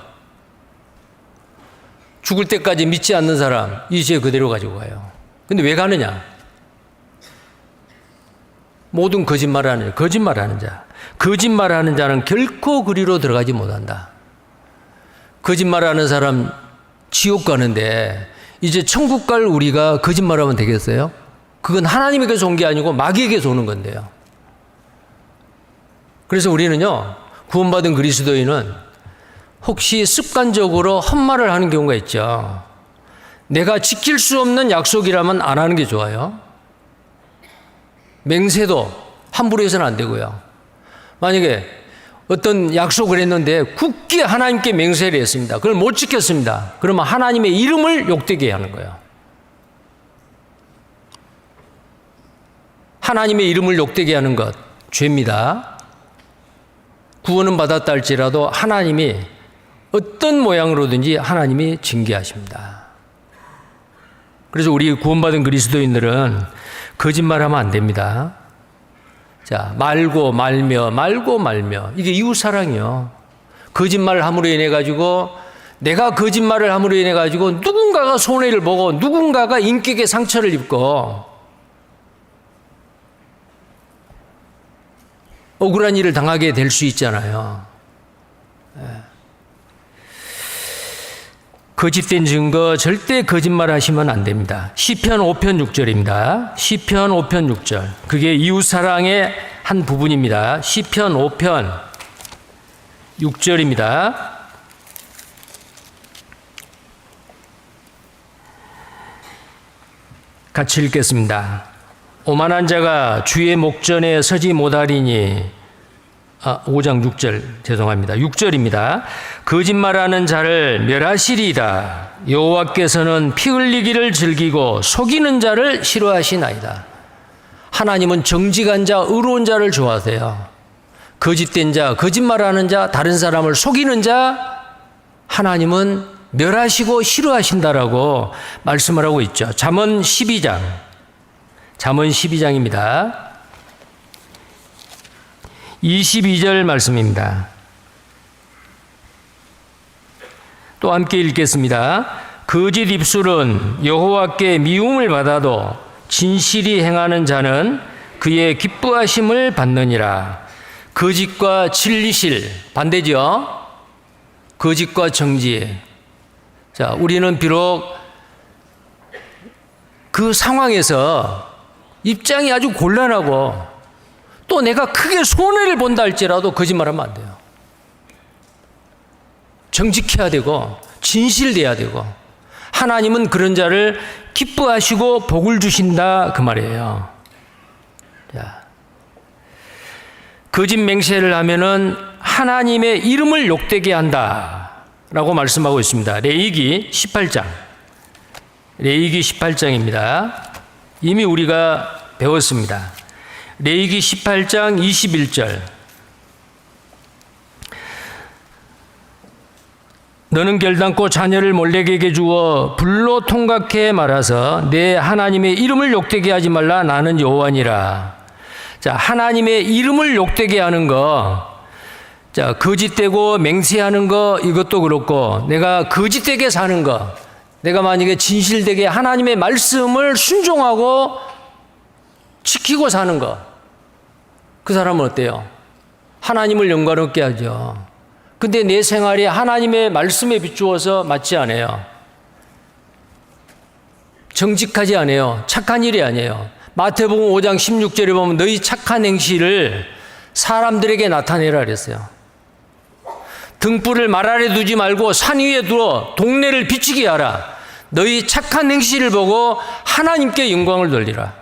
죽을 때까지 믿지 않는 사람 이 죄 그대로 가지고 가요. 근데 왜 가느냐? 모든 거짓말하는 자. 거짓말하는 자는 결코 그리로 들어가지 못한다. 거짓말하는 사람 지옥 가는데 이제 천국 갈 우리가 거짓말하면 되겠어요? 그건 하나님에게서 온 게 아니고 마귀에게서 오는 건데요. 그래서 우리는요, 구원받은 그리스도인은 혹시 습관적으로 헛말을 하는 경우가 있죠. 내가 지킬 수 없는 약속이라면 안 하는 게 좋아요. 맹세도 함부로 해서는 안 되고요. 만약에 어떤 약속을 했는데 굳게 하나님께 맹세를 했습니다. 그걸 못 지켰습니다. 그러면 하나님의 이름을 욕되게 하는 거예요. 하나님의 이름을 욕되게 하는 것, 죄입니다. 구원은 받았다 할지라도 하나님이 어떤 모양으로든지 하나님이 징계하십니다. 그래서 우리 구원받은 그리스도인들은 거짓말하면 안 됩니다. 자, 말고 말며 이게 이웃사랑이요. 거짓말을 함으로 인해 가지고 내가 거짓말을 함으로 인해 가지고 누군가가 손해를 보고 누군가가 인격에 상처를 입고 억울한 일을 당하게 될 수 있잖아요. 거짓된 증거 절대 거짓말 하시면 안 됩니다. 시편 5편 6절입니다. 시편 5편 6절. 그게 이웃사랑의 한 부분입니다. 시편 5편 6절입니다. 같이 읽겠습니다. 오만한 자가 주의 목전에 서지 못하리니 5장 6절 죄송합니다. 6절입니다. 거짓말하는 자를 멸하시리이다. 여호와께서는 피 흘리기를 즐기고 속이는 자를 싫어하시나이다. 하나님은 정직한 자, 의로운 자를 좋아하세요. 거짓된 자, 거짓말하는 자, 다른 사람을 속이는 자 하나님은 멸하시고 싫어하신다라고 말씀을 하고 있죠. 잠언 12장입니다. 22절 말씀입니다. 또 함께 읽겠습니다. 거짓 입술은 여호와께 미움을 받아도 진실이 행하는 자는 그의 기뻐하심을 받느니라. 거짓과 진리실 반대죠. 거짓과 정지. 자, 우리는 비록 그 상황에서 입장이 아주 곤란하고 또 내가 크게 손해를 본다 할지라도 거짓말하면 안 돼요. 정직해야 되고 진실돼야 되고 하나님은 그런 자를 기뻐하시고 복을 주신다 그 말이에요. 자, 거짓 맹세를 하면은 하나님의 이름을 욕되게 한다라고 말씀하고 있습니다. 레위기 18장입니다. 이미 우리가 배웠습니다. 레위기 18장 21절. 너는 결단코 자녀를 몰렉에게 주어 불로 통각해 말아서 내 하나님의 이름을 욕되게 하지 말라. 나는 여호와니라. 자, 하나님의 이름을 욕되게 하는 거, 자, 거짓되고 맹세하는 거 이것도 그렇고 내가 거짓되게 사는 거, 내가 만약에 진실되게 하나님의 말씀을 순종하고 지키고 사는 거, 그 사람은 어때요? 하나님을 영광롭게 하죠. 근데 내 생활이 하나님의 말씀에 비추어서 맞지 않아요. 정직하지 않아요. 착한 일이 아니에요. 마태복음 5장 16절에 보면 너희 착한 행실을 사람들에게 나타내라 그랬어요. 등불을 말 아래 두지 말고 산 위에 두어 동네를 비추게 하라. 너희 착한 행실을 보고 하나님께 영광을 돌리라.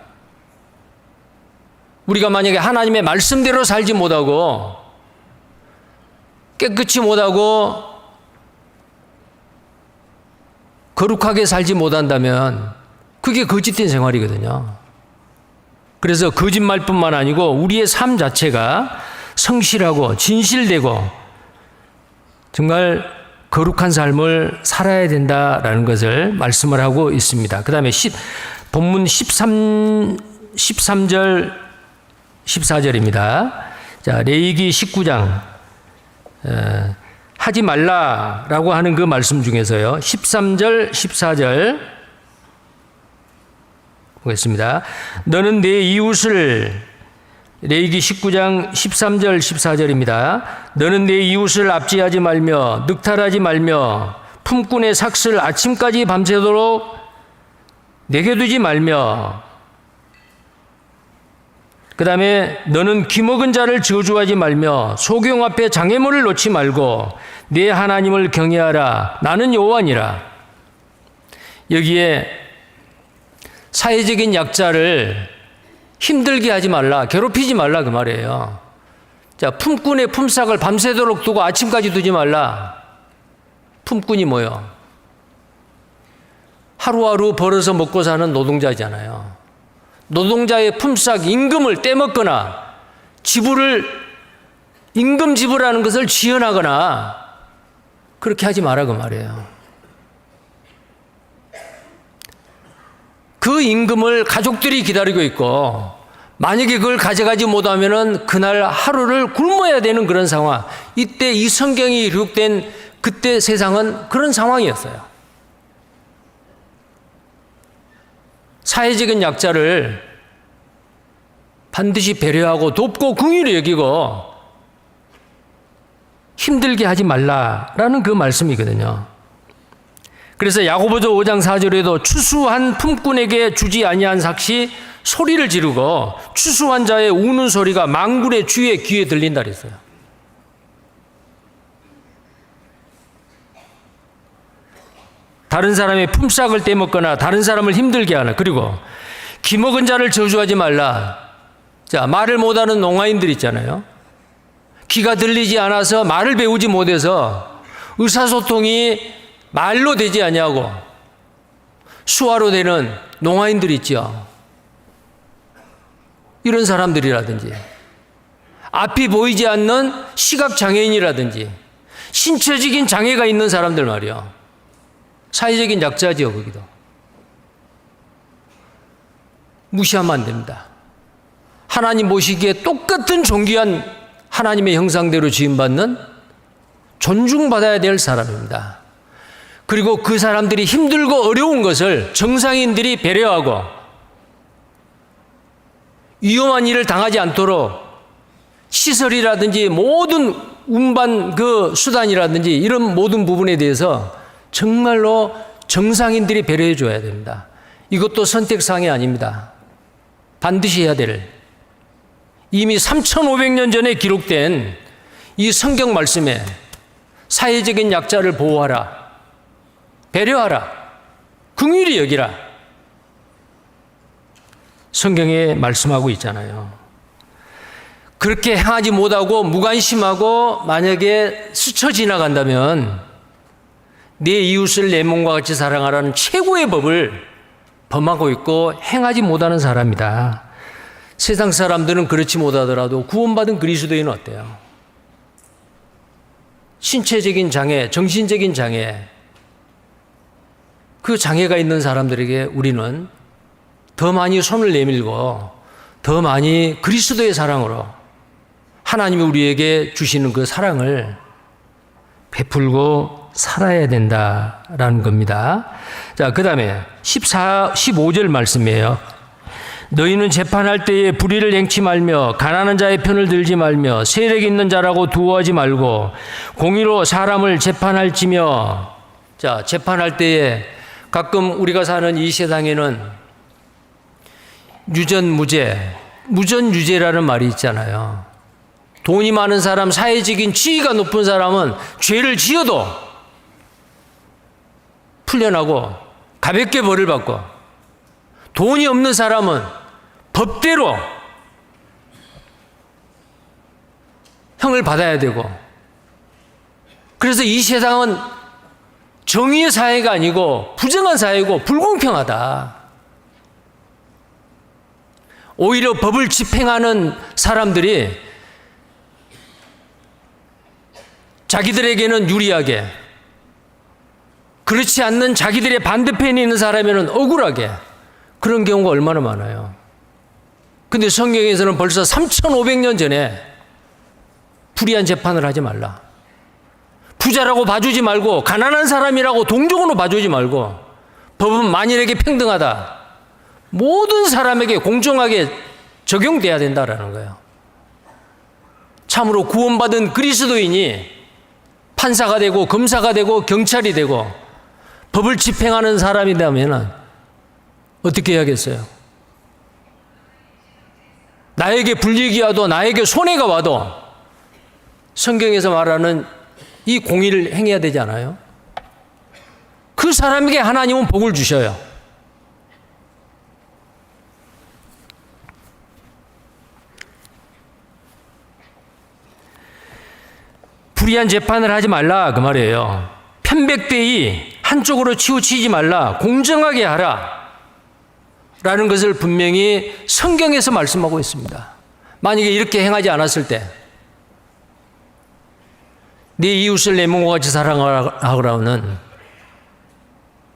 우리가 만약에 하나님의 말씀대로 살지 못하고 깨끗이 못하고 거룩하게 살지 못한다면 그게 거짓된 생활이거든요. 그래서 거짓말뿐만 아니고 우리의 삶 자체가 성실하고 진실되고 정말 거룩한 삶을 살아야 된다라는 것을 말씀을 하고 있습니다. 그 다음에 본문 13절 14절입니다. 자, 레위기 19장 하지 말라라고 하는 그 말씀 중에서요. 13절 14절 보겠습니다. 너는 내 이웃을, 레위기 19장 13절 14절입니다. 너는 내 이웃을 압제하지 말며 늑탈하지 말며 품꾼의 삭슬 아침까지 밤새도록 내게 두지 말며, 그 다음에 너는 귀먹은 자를 저주하지 말며 소경 앞에 장애물을 놓지 말고 내 하나님을 경외하라. 나는 여호와니라. 여기에 사회적인 약자를 힘들게 하지 말라, 괴롭히지 말라 그 말이에요. 자, 품꾼의 품삯을 밤새도록 두고 아침까지 두지 말라. 품꾼이 뭐요? 하루하루 벌어서 먹고 사는 노동자잖아요. 노동자의 품삯, 임금을 떼먹거나 임금 지불하는 것을 지연하거나 그렇게 하지 마라 그 말이에요. 그 임금을 가족들이 기다리고 있고 만약에 그걸 가져가지 못하면은 그날 하루를 굶어야 되는 그런 상황. 이때 이 성경이 기록된 그때 세상은 그런 상황이었어요. 사회적인 약자를 반드시 배려하고 돕고 긍휼히 여기고 힘들게 하지 말라라는 그 말씀이거든요. 그래서 야고보서 5장 4절에도 추수한 품꾼에게 주지 아니한 삭시 소리를 지르고 추수한 자의 우는 소리가 만군의 주의 귀에 들린다 그랬어요. 다른 사람의 품삯을 떼먹거나 다른 사람을 힘들게 하나. 그리고 기먹은 자를 저주하지 말라. 자, 말을 못하는 농아인들 있잖아요. 귀가 들리지 않아서 말을 배우지 못해서 의사소통이 말로 되지 아니하고 수화로 되는 농아인들 있죠. 이런 사람들이라든지 앞이 보이지 않는 시각장애인이라든지 신체적인 장애가 있는 사람들 말이요. 사회적인 약자지요, 거기도. 무시하면 안 됩니다. 하나님 보시기에 똑같은 존귀한 하나님의 형상대로 지음받는 존중받아야 될 사람입니다. 그리고 그 사람들이 힘들고 어려운 것을 정상인들이 배려하고 위험한 일을 당하지 않도록 시설이라든지 모든 운반 그 수단이라든지 이런 모든 부분에 대해서 정말로 정상인들이 배려해 줘야 됩니다. 이것도 선택사항이 아닙니다. 반드시 해야 될, 이미 3,500년 전에 기록된 이 성경 말씀에 사회적인 약자를 보호하라, 배려하라, 긍휼히 여기라, 성경에 말씀하고 있잖아요. 그렇게 행하지 못하고 무관심하고 만약에 스쳐 지나간다면 내 이웃을 내 몸과 같이 사랑하라는 최고의 법을 범하고 있고 행하지 못하는 사람이다. 세상 사람들은 그렇지 못하더라도 구원받은 그리스도인은 어때요? 신체적인 장애, 정신적인 장애, 그 장애가 있는 사람들에게 우리는 더 많이 손을 내밀고 더 많이 그리스도의 사랑으로 하나님이 우리에게 주시는 그 사랑을 베풀고 살아야 된다라는 겁니다. 자, 그 다음에 15절 말씀이에요. 너희는 재판할 때에 불의를 행치 말며 가난한 자의 편을 들지 말며 세력 있는 자라고 두어하지 말고 공의로 사람을 재판할지며. 자, 재판할 때에 가끔 우리가 사는 이 세상에는 유전무죄, 무전유죄라는 말이 있잖아요. 돈이 많은 사람, 사회적인 지위가 높은 사람은 죄를 지어도 풀려나고 가볍게 벌을 받고, 돈이 없는 사람은 법대로 형을 받아야 되고, 그래서 이 세상은 정의의 사회가 아니고 부정한 사회고 불공평하다. 오히려 법을 집행하는 사람들이 자기들에게는 유리하게, 그렇지 않는 자기들의 반대편에 있는 사람에는 억울하게, 그런 경우가 얼마나 많아요. 근데 성경에서는 벌써 3,500년 전에 불의한 재판을 하지 말라. 부자라고 봐주지 말고 가난한 사람이라고 동종으로 봐주지 말고 법은 만인에게 평등하다. 모든 사람에게 공정하게 적용돼야 된다라는 거예요. 참으로 구원받은 그리스도인이 판사가 되고 검사가 되고 경찰이 되고 법을 집행하는 사람이라면 어떻게 해야겠어요? 나에게 불이익이 와도 나에게 손해가 와도 성경에서 말하는 이 공의를 행해야 되지 않아요? 그 사람에게 하나님은 복을 주셔요. 불의한 재판을 하지 말라 그 말이에요. 편백되이 한쪽으로 치우치지 말라, 공정하게 하라 라는 것을 분명히 성경에서 말씀하고 있습니다. 만약에 이렇게 행하지 않았을 때 네 이웃을 내 몸과 같이 사랑하라는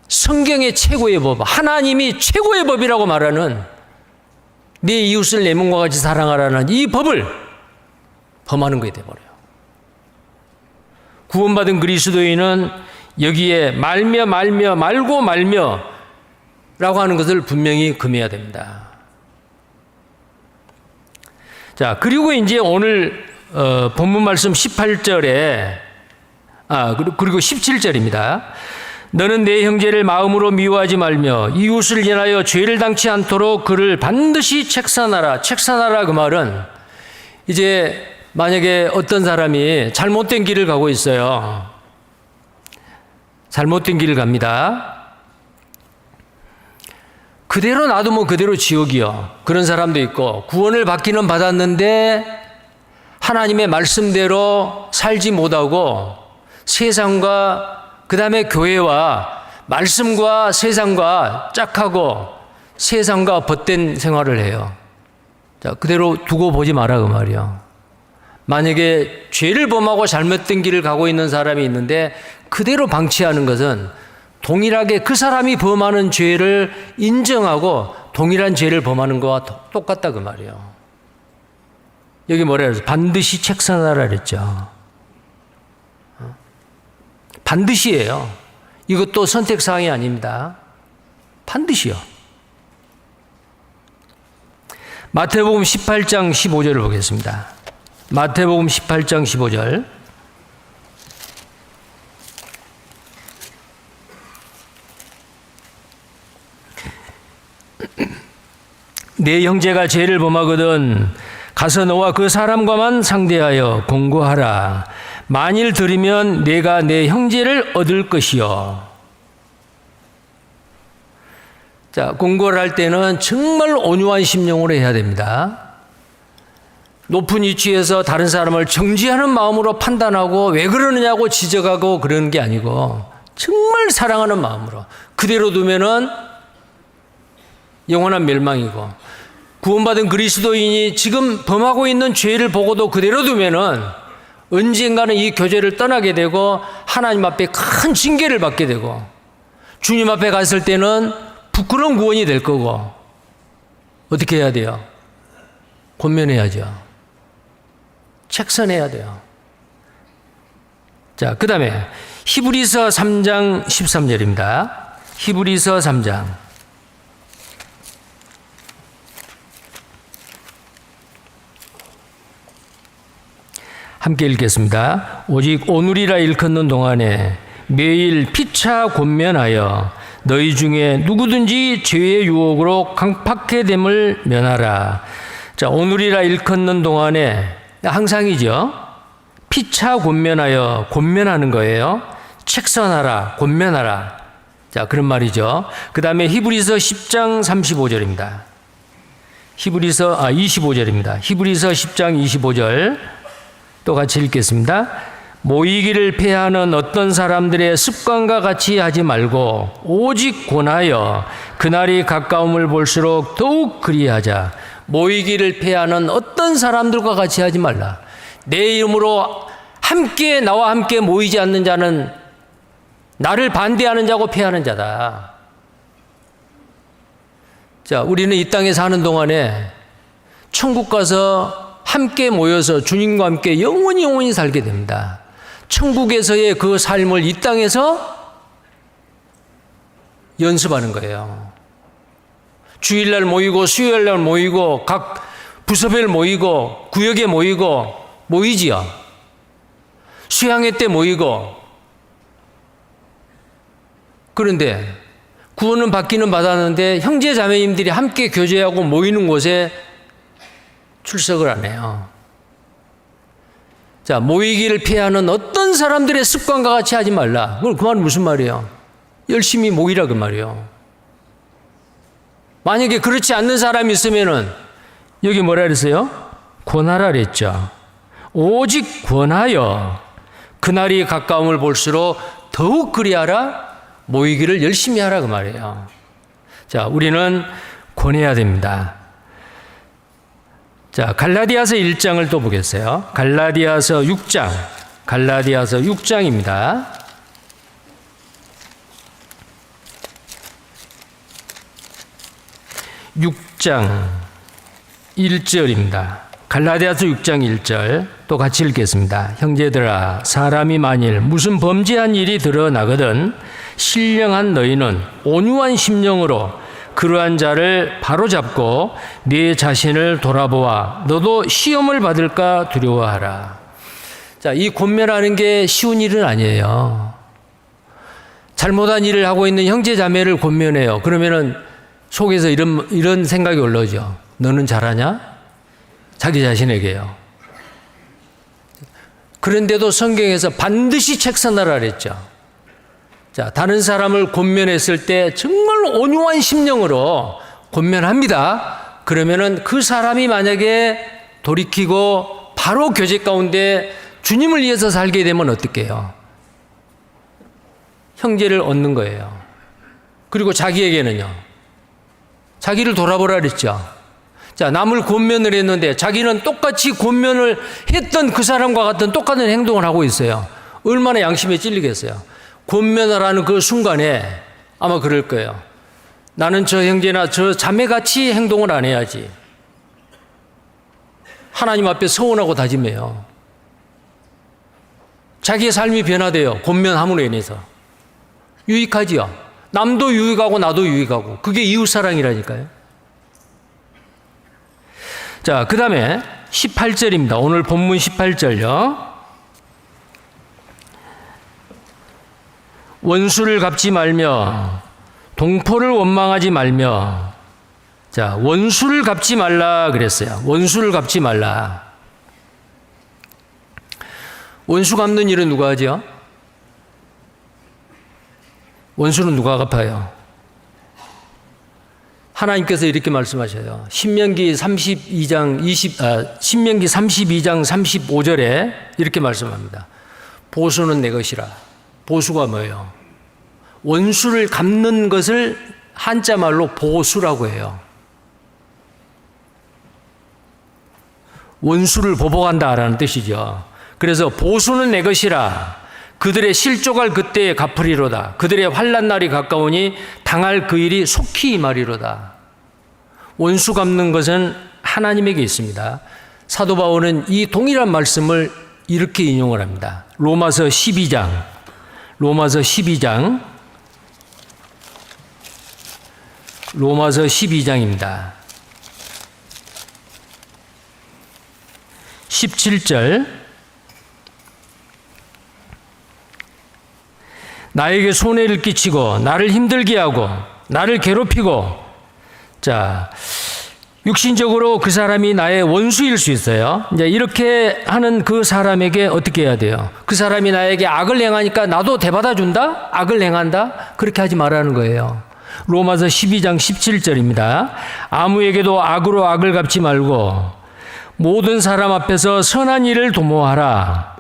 성경의 최고의 법, 하나님이 최고의 법이라고 말하는 네 이웃을 내 몸과 같이 사랑하라는 이 법을 범하는 것이 되어버려요. 구원받은 그리스도인은 여기에 말고 말며 라고 하는 것을 분명히 금해야 됩니다. 자, 그리고 이제 오늘 본문 말씀 18절에 그리고 17절입니다. 너는 내 형제를 마음으로 미워하지 말며 이웃을 인하여 죄를 당치 않도록 그를 반드시 책산하라. 책산하라 그 말은 이제 만약에 어떤 사람이 잘못된 길을 가고 있어요. 잘못된 길을 갑니다. 그대로 놔두면 그대로 지옥이요. 그런 사람도 있고, 구원을 받기는 받았는데 하나님의 말씀대로 살지 못하고 세상과 그 다음에 교회와 말씀과 세상과 짝하고 세상과 벗된 생활을 해요. 자, 그대로 두고 보지 마라 그 말이요. 만약에 죄를 범하고 잘못된 길을 가고 있는 사람이 있는데 그대로 방치하는 것은 동일하게 그 사람이 범하는 죄를 인정하고 동일한 죄를 범하는 것과 똑같다 그 말이에요. 여기 뭐라 그랬어요? 반드시 책선하라 그랬죠. 반드시예요. 이것도 선택사항이 아닙니다. 반드시요. 마태복음 18장 15절을 보겠습니다. 마태복음 18장 15절. 내 형제가 죄를 범하거든 가서 너와 그 사람과만 상대하여 공고하라. 만일 들으면 내가 내 형제를 얻을 것이요. 자, 공고를 할 때는 정말 온유한 심령으로 해야 됩니다. 높은 위치에서 다른 사람을 정지하는 마음으로 판단하고 왜 그러느냐고 지적하고 그러는 게 아니고 정말 사랑하는 마음으로 그대로 두면은 영원한 멸망이고, 구원받은 그리스도인이 지금 범하고 있는 죄를 보고도 그대로 두면은 언젠가는 이 교제를 떠나게 되고 하나님 앞에 큰 징계를 받게 되고 주님 앞에 갔을 때는 부끄러운 구원이 될 거고, 어떻게 해야 돼요? 권면해야죠. 책선해야 돼요. 자, 그 다음에 히브리서 3장 13절입니다. 히브리서 3장. 함께 읽겠습니다. 오직 오늘이라 일컫는 동안에 매일 피차 권면하여 너희 중에 누구든지 죄의 유혹으로 강팍해 됨을 면하라. 자, 오늘이라 일컫는 동안에 항상이죠. 피차 권면하여, 권면하는 거예요. 책선하라, 권면하라. 자, 그런 말이죠. 그 다음에 히브리서 10장 35절입니다. 25절입니다. 히브리서 10장 25절. 또 같이 읽겠습니다. 모이기를 폐하는 어떤 사람들의 습관과 같이 하지 말고 오직 권하여 그날이 가까움을 볼수록 더욱 그리하자. 모이기를 폐하는 어떤 사람들과 같이 하지 말라. 내 이름으로 함께 나와 함께 모이지 않는 자는 나를 반대하는 자고 폐하는 자다. 자, 우리는 이 땅에 사는 동안에 천국 가서 함께 모여서 주님과 함께 영원히 살게 됩니다. 천국에서의 그 삶을 이 땅에서 연습하는 거예요. 주일날 모이고 수요일날 모이고 각 부서별 모이고 구역에 모이지요. 수양회 때 모이고. 그런데 구원은 받기는 받았는데 형제 자매님들이 함께 교제하고 모이는 곳에 출석을 안 해요. 자, 모이기를 피하는 어떤 사람들의 습관과 같이 하지 말라. 그 말은 무슨 말이에요? 열심히 모이라 그 말이에요. 만약에 그렇지 않는 사람이 있으면은 여기 뭐라 그랬어요? 권하라 그랬죠. 오직 권하여 그날이 가까움을 볼수록 더욱 그리하라. 모이기를 열심히 하라 그 말이에요. 자, 우리는 권해야 됩니다. 자, 갈라디아서 1장을 또 보겠어요. 갈라디아서 6장입니다. (6장) 1절입니다. 갈라디아서 6장 1절 또 같이 읽겠습니다. 형제들아, 사람이 만일 무슨 범죄한 일이 드러나거든 신령한 너희는 온유한 심령으로 그러한 자를 바로잡고 네 자신을 돌아보아 너도 시험을 받을까 두려워하라. 자, 이 권면하는 게 쉬운 일은 아니에요. 잘못한 일을 하고 있는 형제 자매를 권면해요. 그러면은 속에서 이런 생각이 올라오죠. 너는 잘하냐? 자기 자신에게요. 그런데도 성경에서 반드시 책선하라 그랬죠. 자, 다른 사람을 권면했을 때 정말 온유한 심령으로 권면합니다. 그러면은 그 사람이 만약에 돌이키고 바로 교제 가운데 주님을 위해서 살게 되면 어떻게 해요? 형제를 얻는 거예요. 그리고 자기에게는요. 자기를 돌아보라 그랬죠. 자, 남을 권면을 했는데 자기는 똑같이 권면을 했던 그 사람과 같은 똑같은 행동을 하고 있어요. 얼마나 양심에 찔리겠어요. 권면을 하는 그 순간에 아마 그럴 거예요. 나는 저 형제나 저 자매같이 행동을 안 해야지. 하나님 앞에 서원하고 다짐해요. 자기의 삶이 변화돼요. 권면함으로 인해서. 유익하지요. 남도 유익하고 나도 유익하고. 그게 이웃사랑이라니까요. 자, 그 다음에 18절입니다. 오늘 본문 18절요. 원수를 갚지 말며 동포를 원망하지 말며. 자, 원수를 갚지 말라 그랬어요. 원수를 갚지 말라. 원수 갚는 일은 누가 하죠? 원수는 누가 갚아요? 하나님께서 이렇게 말씀하셔요. 신명기 32장 35절에 이렇게 말씀합니다. 보수는 내 것이라. 보수가 뭐예요? 원수를 갚는 것을 한자말로 보수라고 해요. 원수를 보복한다라는 뜻이죠. 그래서 보수는 내 것이라. 그들의 실족할 그때에 갚으리로다. 그들의 환난 날이 가까우니 당할 그 일이 속히 임하리로다. 원수 갚는 것은 하나님에게 있습니다. 사도 바울은 이 동일한 말씀을 이렇게 인용을 합니다. 로마서 12장입니다. 17절. 나에게 손해를 끼치고 나를 힘들게 하고 나를 괴롭히고. 자, 육신적으로 그 사람이 나의 원수일 수 있어요. 이제 이렇게 하는 그 사람에게 어떻게 해야 돼요? 그 사람이 나에게 악을 행하니까 나도 대받아 준다? 악을 행한다? 그렇게 하지 말라는 거예요. 로마서 12장 17절입니다. 아무에게도 악으로 악을 갚지 말고 모든 사람 앞에서 선한 일을 도모하라.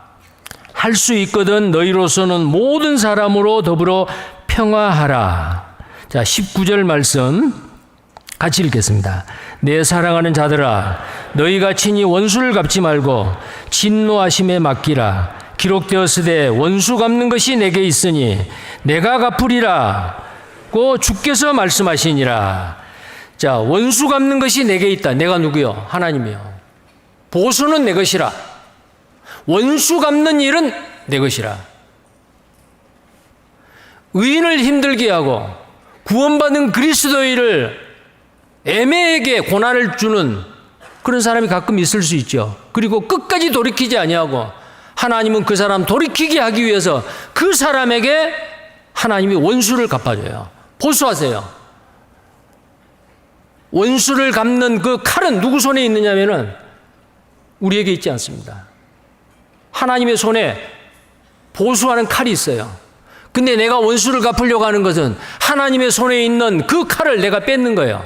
할 수 있거든 너희로서는 모든 사람으로 더불어 평화하라. 자, 19절 말씀 같이 읽겠습니다. 내 사랑하는 자들아, 너희가 친히 원수를 갚지 말고 진노하심에 맡기라. 기록되었으되 원수 갚는 것이 내게 있으니 내가 갚으리라고 주께서 말씀하시니라. 자, 원수 갚는 것이 내게 있다. 내가 누구요? 하나님이요. 보수는 내 것이라. 원수 갚는 일은 내 것이라. 의인을 힘들게 하고 구원받은 그리스도인을 애매하게 고난을 주는 그런 사람이 가끔 있을 수 있죠. 그리고 끝까지 돌이키지 아니하고 하나님은 그 사람 돌이키게 하기 위해서 그 사람에게 하나님이 원수를 갚아줘요. 보수하세요. 원수를 갚는 그 칼은 누구 손에 있느냐면은 우리에게 있지 않습니다. 하나님의 손에 보수하는 칼이 있어요. 근데 내가 원수를 갚으려고 하는 것은 하나님의 손에 있는 그 칼을 내가 뺏는 거예요.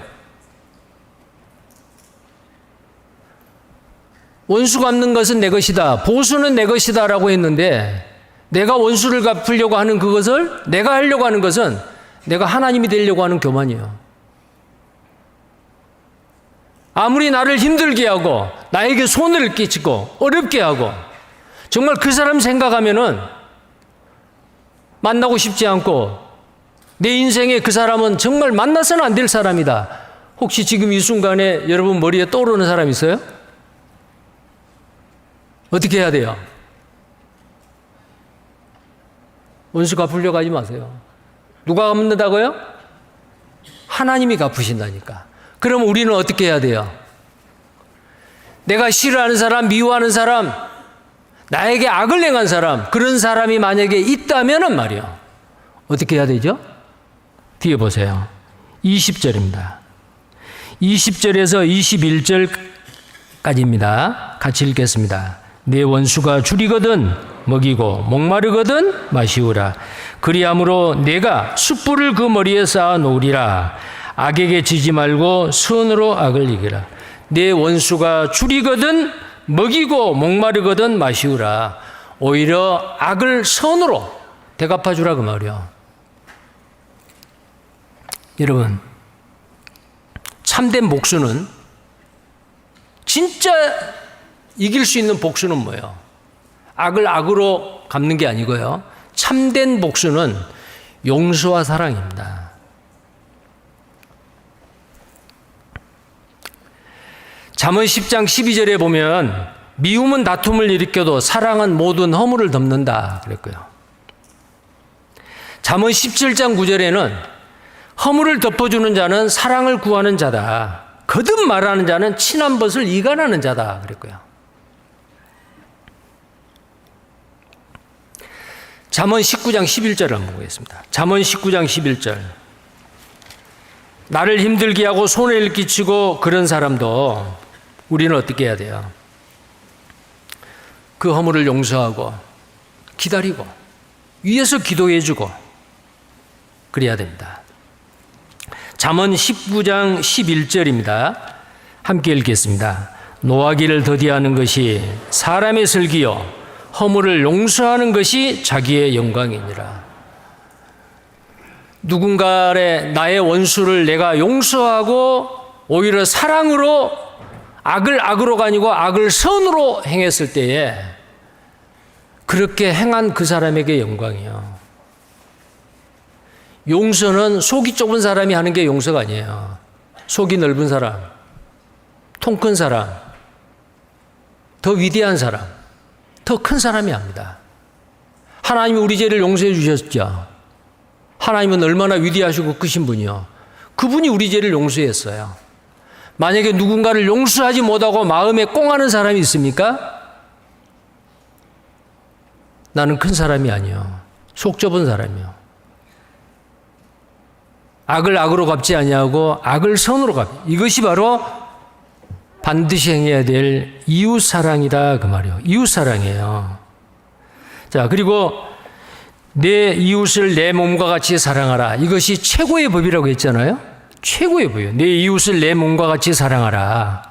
원수 갚는 것은 내 것이다. 보수는 내 것이다 라고 했는데 내가 원수를 갚으려고 하는 그것을 내가 하려고 하는 것은 내가 하나님이 되려고 하는 교만이에요. 아무리 나를 힘들게 하고 나에게 손해를 끼치고 어렵게 하고 정말 그 사람 생각하면은 만나고 싶지 않고 내 인생에 그 사람은 정말 만나서는 안 될 사람이다. 혹시 지금 이 순간에 여러분 머리에 떠오르는 사람 있어요? 어떻게 해야 돼요? 원수 갚으려고 하지 마세요. 누가 갚는다고요? 하나님이 갚으신다니까. 그럼 우리는 어떻게 해야 돼요? 내가 싫어하는 사람, 미워하는 사람, 나에게 악을 행한 사람, 그런 사람이 만약에 있다면은 말이요. 어떻게 해야 되죠? 뒤에 보세요. 20절입니다. 20절에서 21절까지입니다. 같이 읽겠습니다. 내 원수가 줄이거든 먹이고 목마르거든 마시우라. 그리함으로 내가 숯불을 그 머리에 쌓아 놓으리라. 악에게 지지 말고 선으로 악을 이기라. 내 원수가 줄이거든 먹이고 목마르거든 마시우라. 오히려 악을 선으로 대갚아 주라 그 말이야. 여러분, 참된 복수는, 진짜 이길 수 있는 복수는 뭐예요? 악을 악으로 갚는 게 아니고요. 참된 복수는 용서와 사랑입니다. 잠언 10장 12절에 보면 미움은 다툼을 일으켜도 사랑은 모든 허물을 덮는다 그랬고요. 잠언 17장 9절에는 허물을 덮어주는 자는 사랑을 구하는 자다. 거듭 말하는 자는 친한 벗을 이간하는 자다 그랬고요. 잠언 19장 11절을 한번 보겠습니다. 잠언 19장 11절. 나를 힘들게 하고 손해를 끼치고 그런 사람도 우리는 어떻게 해야 돼요? 그 허물을 용서하고 기다리고 위에서 기도해주고 그래야 됩니다. 잠언 19장 11절입니다. 함께 읽겠습니다. 노하기를 더디하는 것이 사람의 슬기요 허물을 용서하는 것이 자기의 영광이니라. 누군가의 나의 원수를 내가 용서하고 오히려 사랑으로 악을 악으로가 아니고 악을 선으로 행했을 때에 그렇게 행한 그 사람에게 영광이요. 용서는 속이 좁은 사람이 하는 게 용서가 아니에요. 속이 넓은 사람, 통 큰 사람, 더 위대한 사람, 더 큰 사람이 합니다. 하나님이 우리 죄를 용서해 주셨죠. 하나님은 얼마나 위대하시고 크신 분이요. 그분이 우리 죄를 용서했어요. 만약에 누군가를 용서하지 못하고 마음에 꽁하는 사람이 있습니까? 나는 큰 사람이 아니요. 속 좁은 사람이요. 악을 악으로 갚지 아니하고 악을 선으로 갚. 이것이 바로 반드시 행해야 될 이웃사랑이다 그 말이에요. 이웃사랑이에요. 자, 그리고 내 이웃을 내 몸과 같이 사랑하라. 이것이 최고의 법이라고 했잖아요. 최고의 법이에요. 내 이웃을 내 몸과 같이 사랑하라.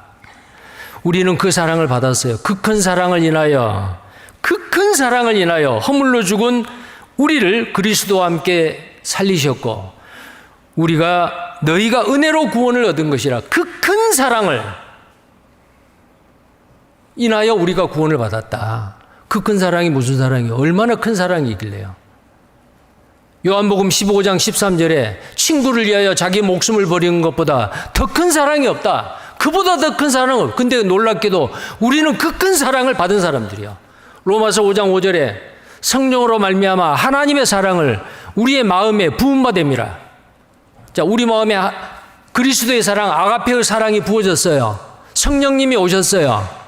우리는 그 사랑을 받았어요. 그 큰 사랑을 인하여, 그 큰 사랑을 인하여 허물로 죽은 우리를 그리스도와 함께 살리셨고, 우리가 너희가 은혜로 구원을 얻은 것이라. 그 큰 사랑을 인하여 우리가 구원을 받았다. 그 큰 사랑이 무슨 사랑이에요? 얼마나 큰 사랑이길래요? 요한복음 15장 13절에 친구를 위하여 자기 목숨을 버리는 것보다 더 큰 사랑이 없다. 그보다 더 큰 사랑은 없다. 근데 놀랍게도 우리는 그 큰 사랑을 받은 사람들이야. 로마서 5장 5절에 성령으로 말미암아 하나님의 사랑을 우리의 마음에 부음받음이라. 자, 우리 마음에 그리스도의 사랑, 아가페의 사랑이 부어졌어요. 성령님이 오셨어요.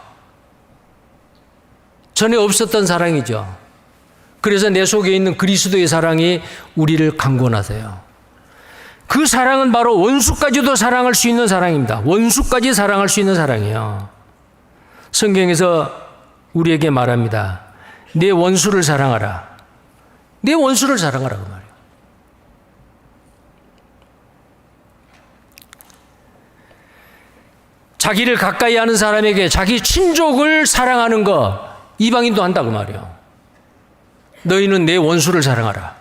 전에 없었던 사랑이죠. 그래서 내 속에 있는 그리스도의 사랑이 우리를 강권하세요. 그 사랑은 바로 원수까지도 사랑할 수 있는 사랑입니다. 원수까지 사랑할 수 있는 사랑이에요. 성경에서 우리에게 말합니다. 내 원수를 사랑하라. 내 원수를 사랑하라 그 말이에요. 자기를 가까이 하는 사람에게 자기 친족을 사랑하는 거 이방인도 한다 그 말이에요. 너희는 내 원수를 사랑하라.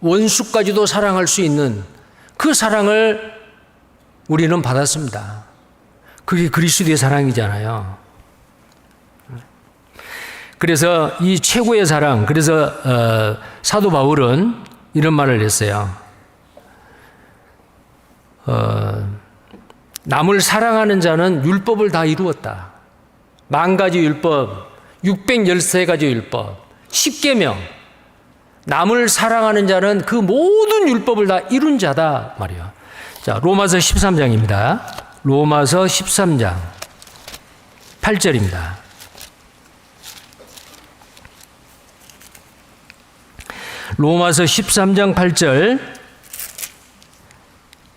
원수까지도 사랑할 수 있는 그 사랑을 우리는 받았습니다. 그게 그리스도의 사랑이잖아요. 그래서 이 최고의 사랑, 그래서 사도 바울은 이런 말을 했어요. 남을 사랑하는 자는 율법을 다 이루었다. 10,000가지 율법, 613가지 율법, 10계명. 남을 사랑하는 자는 그 모든 율법을 다 이룬 자다 말이야. 자, 로마서 13장입니다. 로마서 13장 8절입니다. 로마서 13장 8절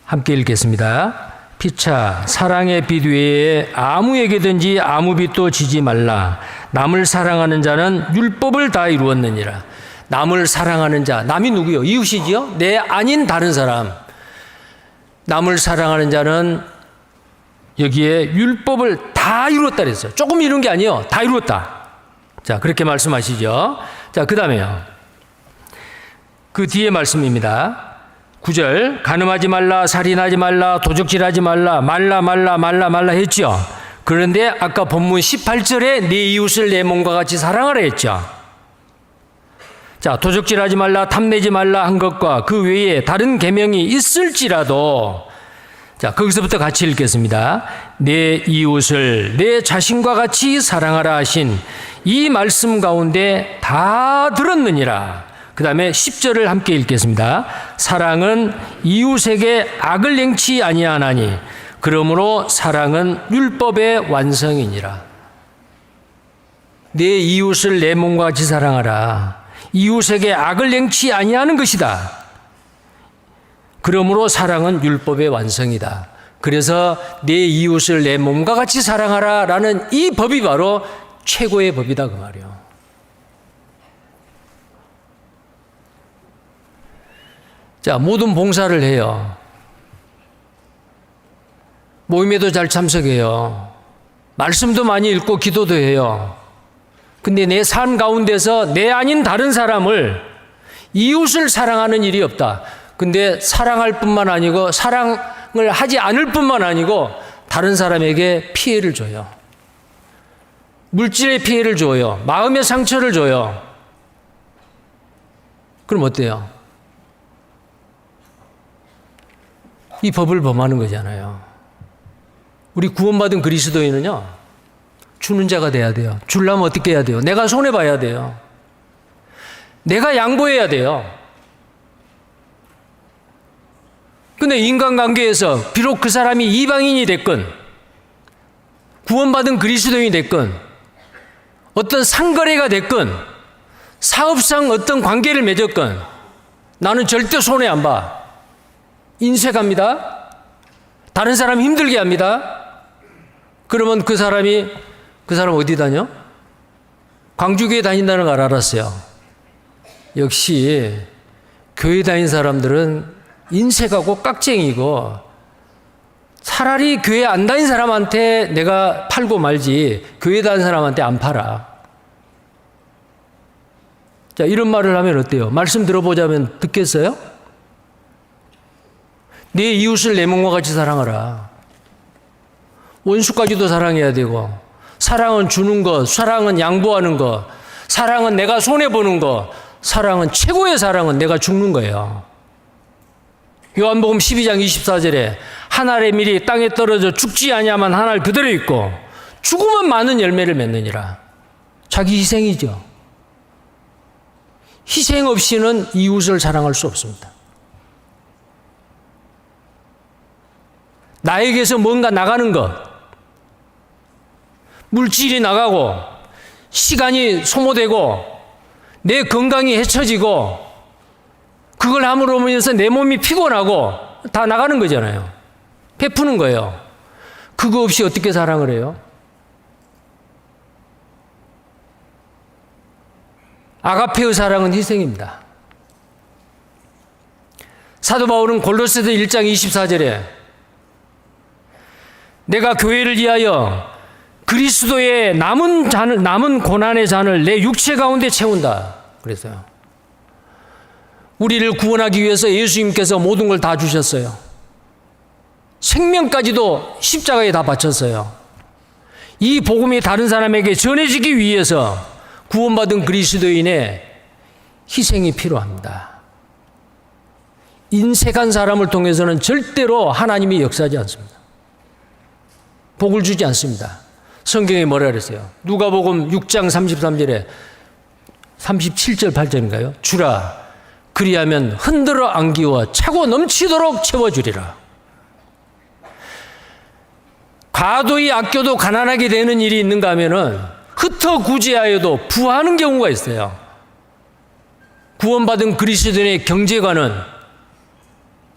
함께 읽겠습니다. 피차 사랑의 빛 외에 아무에게든지 아무 빛도 지지 말라. 남을 사랑하는 자는 율법을 다 이루었느니라. 남을 사랑하는 자, 남이 누구요? 이웃이지요? 내 아닌 다른 사람. 남을 사랑하는 자는 여기에 율법을 다 이루었다 그랬어요. 조금 이룬 게 아니에요. 다 이루었다. 자, 그렇게 말씀하시죠. 자, 그 다음에요. 그 뒤에 말씀입니다. 9절, 간음하지 말라, 살인하지 말라, 도적질하지 말라, 말라 했죠. 그런데 아까 본문 18절에 내 이웃을 내 몸과 같이 사랑하라 했죠. 자, 도적질하지 말라, 탐내지 말라 한 것과 그 외에 다른 계명이 있을지라도, 자, 거기서부터 같이 읽겠습니다. 내 이웃을 내 자신과 같이 사랑하라 하신 이 말씀 가운데 다 들었느니라. 그 다음에 10절을 함께 읽겠습니다. 사랑은 이웃에게 악을 행치 아니하나니 그러므로 사랑은 율법의 완성이니라. 내 이웃을 내 몸과 같이 사랑하라. 이웃에게 악을 행치 아니하는 것이다. 그러므로 사랑은 율법의 완성이다. 그래서 내 이웃을 내 몸과 같이 사랑하라 라는 이 법이 바로 최고의 법이다 그 말이에요. 자, 모든 봉사를 해요. 모임에도 잘 참석해요. 말씀도 많이 읽고 기도도 해요. 근데 내 삶 가운데서 내 아닌 다른 사람을, 이웃을 사랑하는 일이 없다. 근데 사랑할 뿐만 아니고 사랑을 하지 않을 뿐만 아니고 다른 사람에게 피해를 줘요. 물질의 피해를 줘요. 마음의 상처를 줘요. 그럼 어때요? 이 법을 범하는 거잖아요. 우리 구원받은 그리스도인은요, 주는 자가 돼야 돼요. 주려면 어떻게 해야 돼요? 내가 손해봐야 돼요. 내가 양보해야 돼요. 근데 인간관계에서 비록 그 사람이 이방인이 됐건 구원받은 그리스도인이 됐건 어떤 상거래가 됐건 사업상 어떤 관계를 맺었건 나는 절대 손해 안 봐. 인색합니다. 다른 사람 힘들게 합니다. 그러면 그 사람 어디 다녀? 광주교회 다닌다는 걸 알았어요. 역시 교회 다닌 사람들은 인색하고 깍쟁이고 차라리 교회 안 다닌 사람한테 내가 팔고 말지 교회 다닌 사람한테 안 팔아. 자, 이런 말을 하면 어때요? 말씀 들어보자면 듣겠어요? 내 이웃을 내 몸과 같이 사랑하라. 원수까지도 사랑해야 되고, 사랑은 주는 것, 사랑은 양보하는 것, 사랑은 내가 손해보는 것, 사랑은 최고의 사랑은 내가 죽는 거예요. 요한복음 12장 24절에 한 알의 밀이 땅에 떨어져 죽지 아니하면 한 알 그대로 있고 죽으면 많은 열매를 맺느니라. 자기 희생이죠. 희생 없이는 이웃을 사랑할 수 없습니다. 나에게서 뭔가 나가는 것, 물질이 나가고 시간이 소모되고 내 건강이 해쳐지고 그걸 함으로 인해서 내 몸이 피곤하고 다 나가는 거잖아요. 베푸는 거예요. 그거 없이 어떻게 사랑을 해요? 아가페의 사랑은 희생입니다. 사도 바울은 골로새서 1장 24절에 내가 교회를 위하여 그리스도의 남은 고난의 잔을 내 육체 가운데 채운다 그랬어요. 우리를 구원하기 위해서 예수님께서 모든 걸 다 주셨어요. 생명까지도 십자가에 다 바쳤어요. 이 복음이 다른 사람에게 전해지기 위해서 구원받은 그리스도인의 희생이 필요합니다. 인색한 사람을 통해서는 절대로 하나님이 역사하지 않습니다. 복을 주지 않습니다. 성경에 뭐라 그랬어요? 누가복음 6장 33절에 37절 8절인가요? 주라 그리하면 흔들어 안기워 차고 넘치도록 채워주리라. 과도히 아껴도 가난하게 되는 일이 있는가 하면은 흩어 구제하여도 부하는 경우가 있어요. 구원받은 그리스도인의 경제관은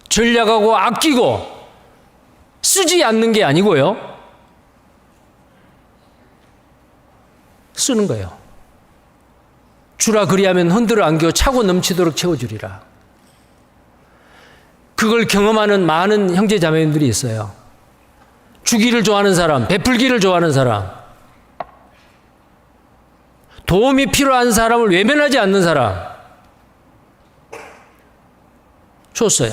전략하고 아끼고 쓰지 않는 게 아니고요. 쓰는 거예요. 주라 그리하면 흔들어 안겨 차고 넘치도록 채워주리라. 그걸 경험하는 많은 형제 자매님들이 있어요. 주기를 좋아하는 사람, 베풀기를 좋아하는 사람, 도움이 필요한 사람을 외면하지 않는 사람 줬어요.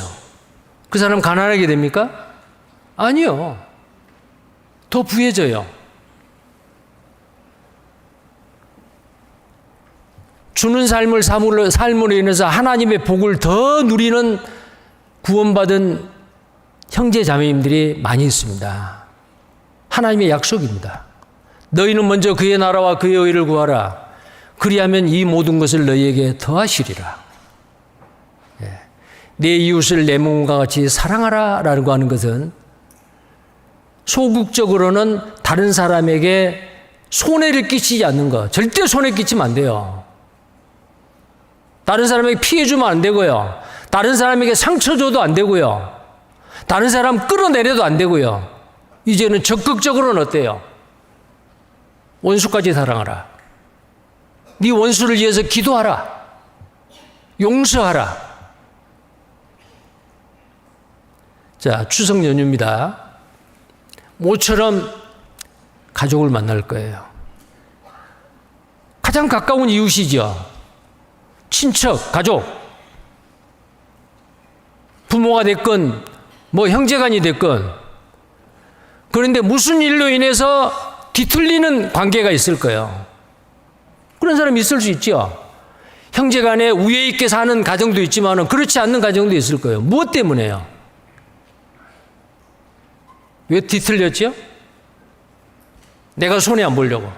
그 사람 가난하게 됩니까? 아니요. 더 부해져요. 주는 삶으로 인해서 하나님의 복을 더 누리는 구원받은 형제 자매님들이 많이 있습니다. 하나님의 약속입니다. 너희는 먼저 그의 나라와 그의 의를 구하라. 그리하면 이 모든 것을 너희에게 더하시리라. 내 이웃을 내 몸과 같이 사랑하라 라고 하는 것은 소극적으로는 다른 사람에게 손해를 끼치지 않는 것. 절대 손해 끼치면 안 돼요. 다른 사람에게 피해 주면 안 되고요. 다른 사람에게 상처 줘도 안 되고요. 다른 사람 끌어내려도 안 되고요. 이제는 적극적으로는 어때요? 원수까지 사랑하라. 네 원수를 위해서 기도하라. 용서하라. 자, 추석 연휴입니다. 모처럼 가족을 만날 거예요. 가장 가까운 이웃이죠. 친척, 가족. 부모가 됐건 뭐 형제간이 됐건. 그런데 무슨 일로 인해서 뒤틀리는 관계가 있을 거예요. 그런 사람이 있을 수 있죠. 형제간에 우애 있게 사는 가정도 있지만 그렇지 않는 가정도 있을 거예요. 무엇 때문에요? 왜 뒤틀렸죠? 내가 손해 안 보려고.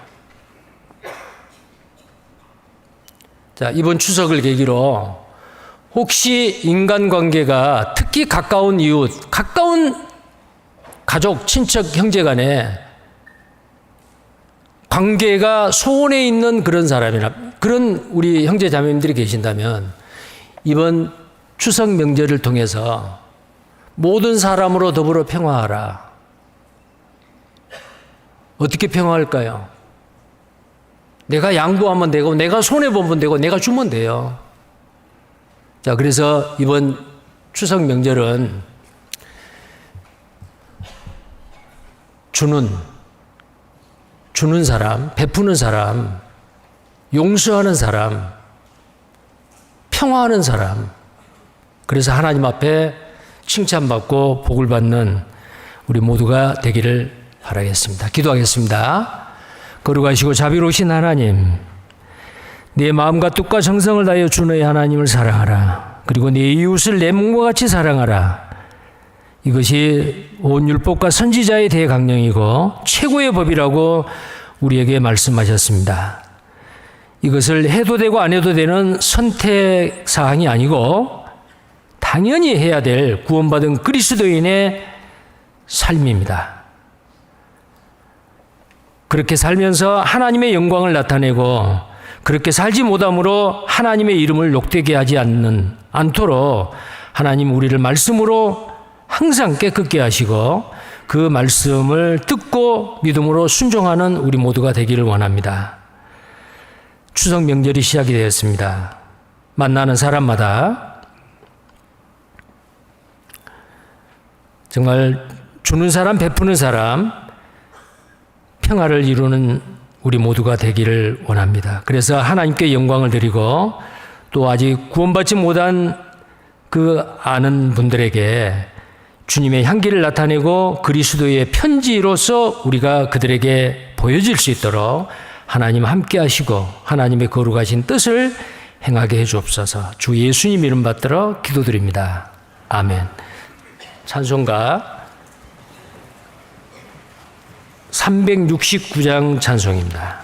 자, 이번 추석을 계기로 혹시 인간관계가 특히 가까운 이웃, 가까운 가족, 친척, 형제 간에 관계가 소원해 있는 그런 사람이나 그런 우리 형제 자매님들이 계신다면 이번 추석 명절을 통해서 모든 사람으로 더불어 평화하라. 어떻게 평화할까요? 내가 양보하면 되고 내가 손해보면 되고 내가 주면 돼요. 자, 그래서 이번 추석 명절은 주는 사람, 베푸는 사람, 용서하는 사람, 평화하는 사람, 그래서 하나님 앞에 칭찬받고 복을 받는 우리 모두가 되기를 바라겠습니다. 기도하겠습니다. 거룩하시고 자비로우신 하나님, 내 마음과 뜻과 정성을 다하여 주 너의 하나님을 사랑하라. 그리고 내 이웃을 내 몸과 같이 사랑하라. 이것이 온 율법과 선지자의 대강령이고 최고의 법이라고 우리에게 말씀하셨습니다. 이것을 해도 되고 안 해도 되는 선택 사항이 아니고 당연히 해야 될 구원받은 그리스도인의 삶입니다. 그렇게 살면서 하나님의 영광을 나타내고 그렇게 살지 못함으로 하나님의 이름을 욕되게 하지 않도록 하나님 우리를 말씀으로 항상 깨끗게 하시고 그 말씀을 듣고 믿음으로 순종하는 우리 모두가 되기를 원합니다. 추석 명절이 시작이 되었습니다. 만나는 사람마다 정말 주는 사람, 베푸는 사람, 평화를 이루는 우리 모두가 되기를 원합니다. 그래서 하나님께 영광을 드리고 또 아직 구원받지 못한 그 아는 분들에게 주님의 향기를 나타내고 그리스도의 편지로서 우리가 그들에게 보여질 수 있도록 하나님 함께 하시고 하나님의 거룩하신 뜻을 행하게 해 주옵소서. 주 예수님 이름 받들어 기도드립니다. 아멘. 찬송가 369장 찬송입니다.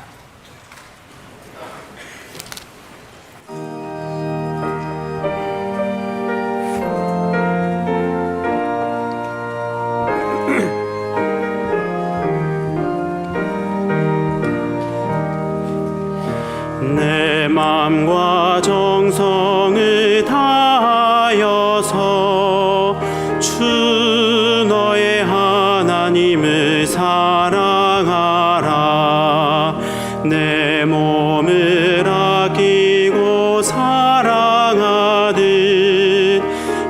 내 마음과 정성을 다하여서 주 너의 하나님을 사랑하라. 내 사랑하듯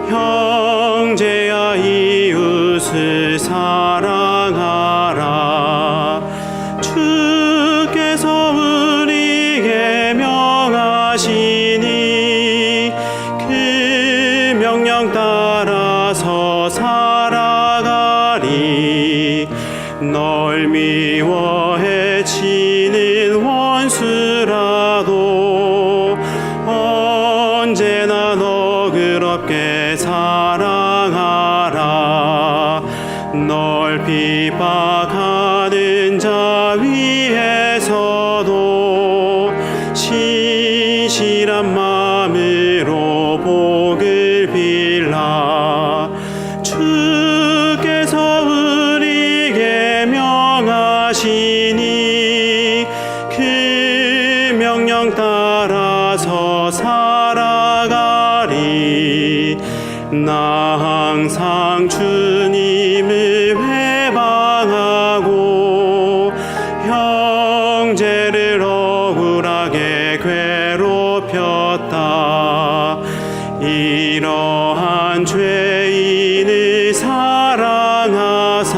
형제야 이웃을 사랑하라. 주께서 우리에게 명하시니 그 명령 따라서 살아가리. 널 미워해 치는 원수라도 언제나 너그럽게 사랑하라. 널 핍박하는 자 위에서도 신실한 마음으로 복을 빌라. 주께서 우리에게 명하시니 그 명령 따라서 살아가리. 나 항상 주님을 회방하고 형제를 억울하게 괴롭혔다. 이러한 죄인을 사랑하사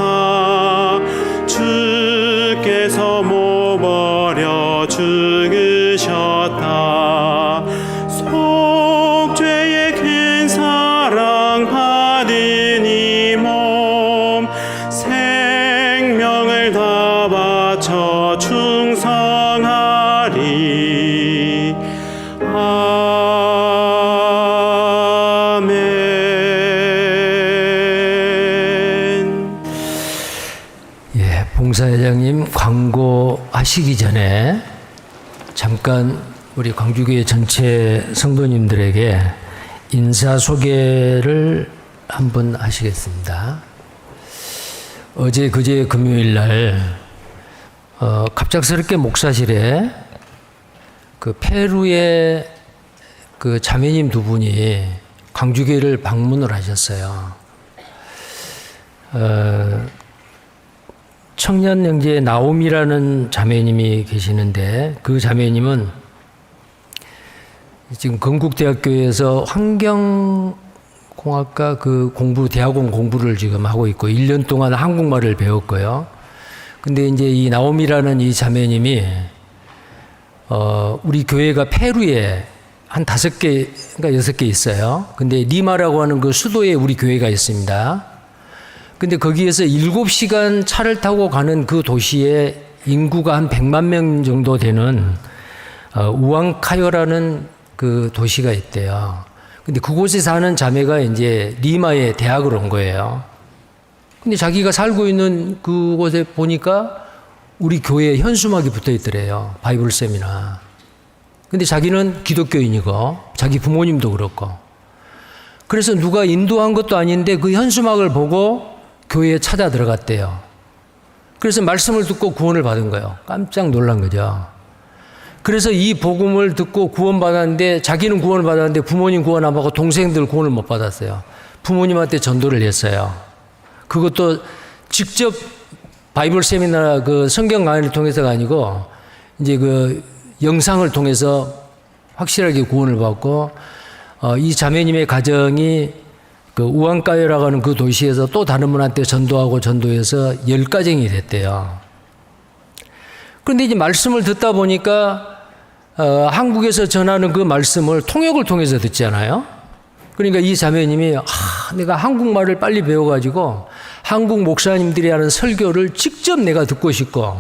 주께서 못 버려 죽으셨다. 속죄의 큰 사랑 받은 이 몸 생명을 다 바쳐 충성하리. 아멘. 예, 봉사회장님 광고하시기 전에 잠깐 우리 광주교회 전체 성도님들에게 인사 소개를 한번 하시겠습니다. 어제 그제 금요일 날 갑작스럽게 목사실에 그 페루의 그 자매님 두 분이 광주교회를 방문을 하셨어요. 청년영재의 나옴이라는 자매님이 계시는데 그 자매님은 지금 건국대학교에서 환경공학과 그 대학원 공부를 지금 하고 있고 1년 동안 한국말을 배웠고요. 근데 이제 이 나옴이라는 이 자매님이 우리 교회가 페루에 한 5개, 그러니까 6개 있어요. 근데 리마라고 하는 그 수도에 우리 교회가 있습니다. 근데 거기에서 7시간 차를 타고 가는 그 도시에 인구가 한 100만 명 정도 되는 우앙카요라는 그 도시가 있대요. 근데 그곳에 사는 자매가 이제 리마에 대학을 온 거예요. 근데 자기가 살고 있는 그곳에 보니까 우리 교회에 현수막이 붙어 있더래요. 바이블 세미나. 근데 자기는 기독교인이고 자기 부모님도 그렇고. 그래서 누가 인도한 것도 아닌데 그 현수막을 보고 교회에 찾아 들어갔대요. 그래서 말씀을 듣고 구원을 받은 거예요. 깜짝 놀란 거죠. 그래서 이 복음을 듣고 구원받았는데 자기는 구원을 받았는데 부모님 구원 안 받고 동생들 구원을 못 받았어요. 부모님한테 전도를 했어요. 그것도 직접 바이블 세미나 그 성경 강의를 통해서가 아니고 이제 그 영상을 통해서 확실하게 구원을 받고 이 자매님의 가정이 그 우앙카요라고 하는 그 도시에서 또 다른 분한테 전도하고 전도해서 10가정이 됐대요. 그런데 이제 말씀을 듣다 보니까 한국에서 전하는 그 말씀을 통역을 통해서 듣잖아요. 그러니까 이 자매님이 내가 한국말을 빨리 배워가지고 한국 목사님들이 하는 설교를 직접 내가 듣고 싶고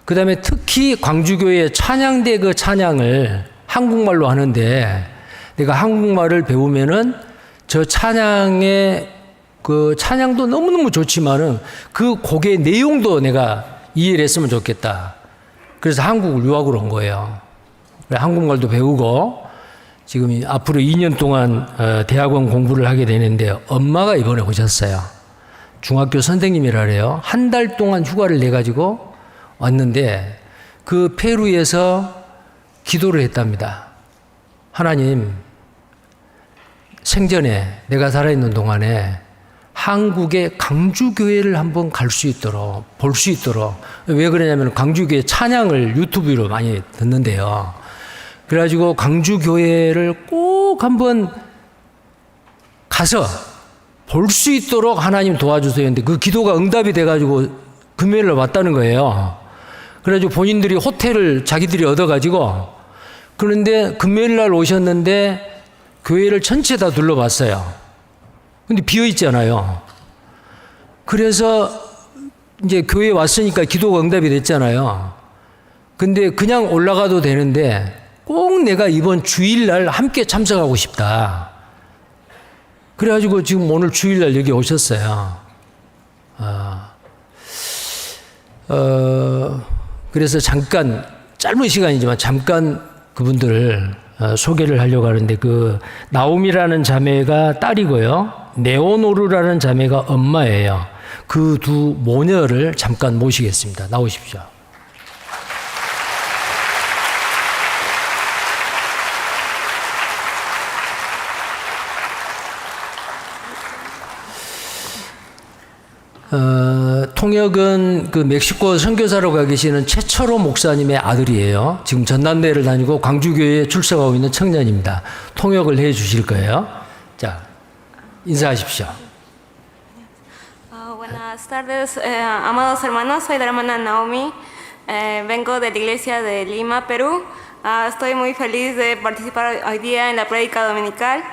그 다음에 특히 광주교회 찬양대 그 찬양을 한국말로 하는데 내가 한국말을 배우면은 저 찬양의 그 찬양도 너무너무 좋지만은 그 곡의 내용도 내가 이해를 했으면 좋겠다. 그래서 한국을 유학을 온 거예요. 한국말도 배우고 지금 앞으로 2년 동안 대학원 공부를 하게 되는데 엄마가 이번에 오셨어요. 중학교 선생님이라래요. 한 달 동안 휴가를 내가지고 왔는데 그 페루에서 기도를 했답니다. 하나님, 생전에 내가 살아있는 동안에 한국의 강주교회를 한번 갈 수 있도록, 볼 수 있도록. 왜 그러냐면 강주교회 찬양을 유튜브로 많이 듣는데요. 그래가지고 강주교회를 꼭 꼭 한번 가서 볼 수 있도록 하나님 도와주세요 했는데 그 기도가 응답이 돼가지고 금요일날 왔다는 거예요. 그래가지고 본인들이 호텔을 자기들이 얻어가지고 그런데 금요일날 오셨는데 교회를 전체 다 둘러봤어요. 근데 비어있잖아요. 그래서 이제 교회에 왔으니까 기도가 응답이 됐잖아요. 근데 그냥 올라가도 되는데 꼭 내가 이번 주일날 함께 참석하고 싶다. 그래가지고 지금 오늘 주일날 여기 오셨어요. 그래서 잠깐 짧은 시간이지만 잠깐 그분들을 소개를 하려고 하는데 그 나옴이라는 자매가 딸이고요. 네오노르라는 자매가 엄마예요. 그 두 모녀를 잠깐 모시겠습니다. 나오십시오. 통역은 그 멕시코 선교사로 가 계시는 최철호 목사님의 아들이에요. 지금 전남대를 다니고 광주교회에 출석하고 있는 청년입니다. 통역을 해 주실 거예요. 자, 인사하십시오. Buenas tardes, amados hermanos. Soy la hermana Naomi. Vengo de la iglesia de Lima, Perú. Estoy muy feliz de participar hoy día en la prédica dominical.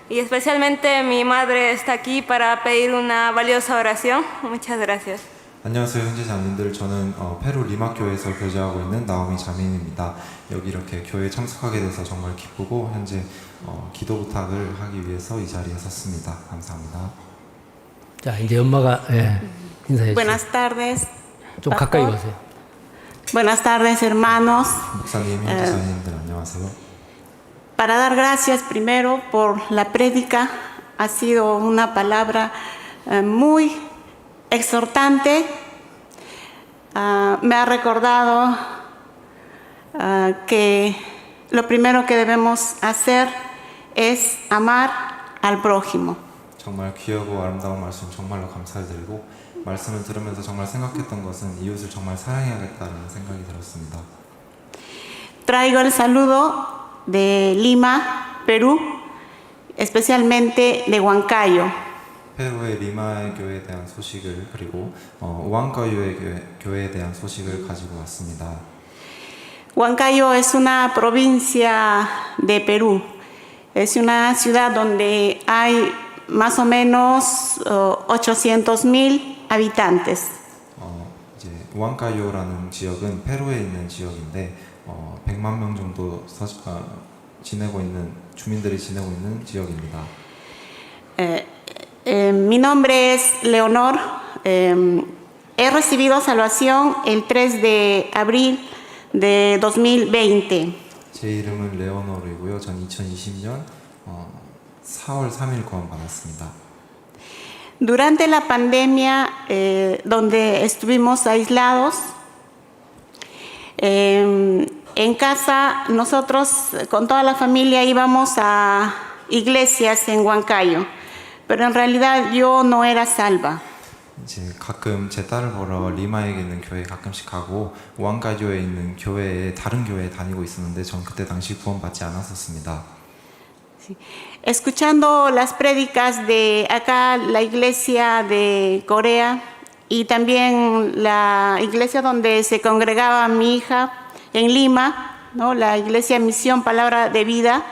Y especialmente mi madre está aquí para pedir una valiosa oración. Muchas gracias. 안녕하세요 형제자매님들. 저는 페루 리마 교회에서 교제하고 있는 나오미 자매입니다. 여기 이렇게 교회에 참석하게 돼서 정말 기쁘고 현재 기도 부탁을 하기 위해서 이 자리에 섰습니다. 감사합니다. 자, 이제 엄마가 인사해 주세요. Buenas tardes. 좀 가까이 오세요. Buenas tardes, hermanos. 목사님, 형제자매님들 안녕하세요. Para dar gracias primero por la prédica, ha sido una palabra muy exhortante. Me ha recordado que lo primero que debemos hacer es amar al prójimo. 정말 귀하고 아름다운 말씀 정말로 감사드리고 말씀을 들으면서 정말 생각했던 것은 이웃을 정말 사랑해야겠다는 생각이 들었습니다. Traigo el saludo de Lima, Perú, especialmente de Huancayo. 페루의 리마의 교회에 대한 소식을 그리고 우안카요의 교회에 대한 소식을 가지고 왔습니다. Huancayo es una provincia de Perú. Es una ciudad donde hay más o menos 800,000 habitantes. 이제 우안카요라는 지역은 페루에 있는 지역인데 100만 명 정도 지내고 있는 주민들이 지내고 있는 지역입니다. Mi nombre es Leonor. He recibido salvación el 3 de abril de 2020. 제 이름은 레오노르이고요. 전 2020년 4월 3일 구원받았습니다. Durante la pandemia, donde estuvimos aislados, en casa nosotros con toda la familia íbamos a iglesias en Huancayo, pero en realidad yo no era salva. 이제 가끔 제 딸을 보러 리마에 있는 교회에 가끔씩 가고 우안카요에 있는 교회에 다른 교회에 다니고 있었는데 전 그때 당시 구원받지 않았었습니다. Escuchando las prédicas de acá, la iglesia de Corea y también la iglesia donde se congregaba mi hija en Lima, ¿no? La iglesia Misión Palabra de Vida,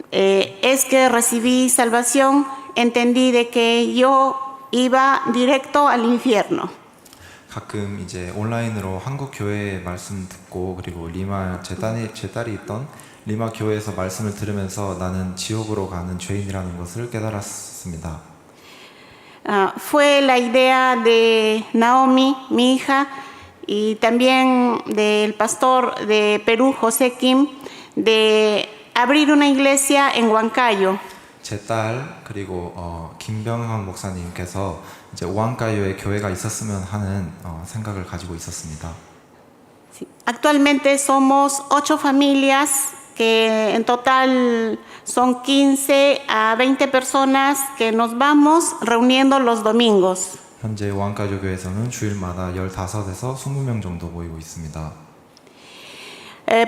es que recibí salvación, entendí de que yo iba directo al infierno. 가끔 이제 온라인으로 한국 교회의 말씀 듣고 그리고 리마 제 딸이 있던 리마 교회에서 말씀을 들으면서 나는 지옥으로 가는 죄인이라는 것을 깨달았습니다. Fue la idea de Naomi, mi hija, y también del pastor de Perú, José Kim, de abrir una iglesia en Huancayo. 제 딸 그리고 김병헌 목사님께서 이제 우안카요에 교회가 있었으면 하는 생각을 가지고 있었습니다. Actualmente somos 8 familias que en total son 15 a 20 personas que nos vamos reuniendo los domingos. 현재 우안카요 교회에서는 주일마다 15에서 20명 정도 모이고 있습니다.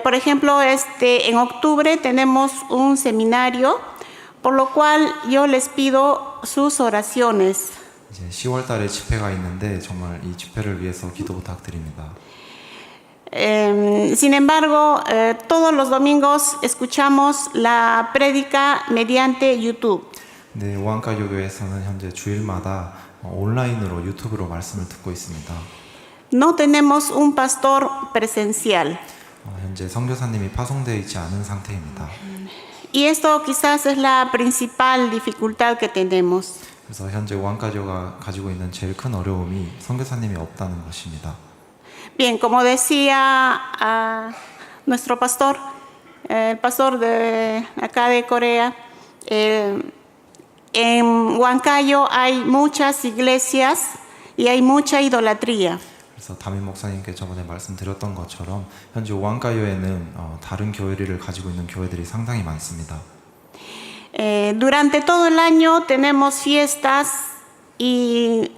Por ejemplo, en octubre tenemos un seminario, por lo cual yo les pido sus oraciones. 이제 10월 달에 집회가 있는데 정말 이 집회를 위해서 기도 부탁드립니다. Sin embargo, todos los domingos escuchamos la prédica mediante YouTube. 네, 오한가요교회에서는 현재 주일마다 온라인으로 유튜브로 말씀을 듣고 있습니다. No tenemos un pastor presencial. 현재 선교사님이 파송되어 있지 않은 상태입니다. Y esto quizás es la principal dificultad que tenemos. 그래서 현재 오한가요가 가지고 있는 제일 큰 어려움이 선교사님이 없다는 것입니다. Bien, como decía nuestro pastor, el pastor de acá de Corea, en Huancayo hay muchas iglesias y hay mucha idolatría. 그래서 담임 목사님께 저번에 말씀드렸던 것처럼 현재 오한가요에는 다른 교회를 가지고 있는 교회들이 상당히 많습니다. Durante todo el año tenemos fiestas y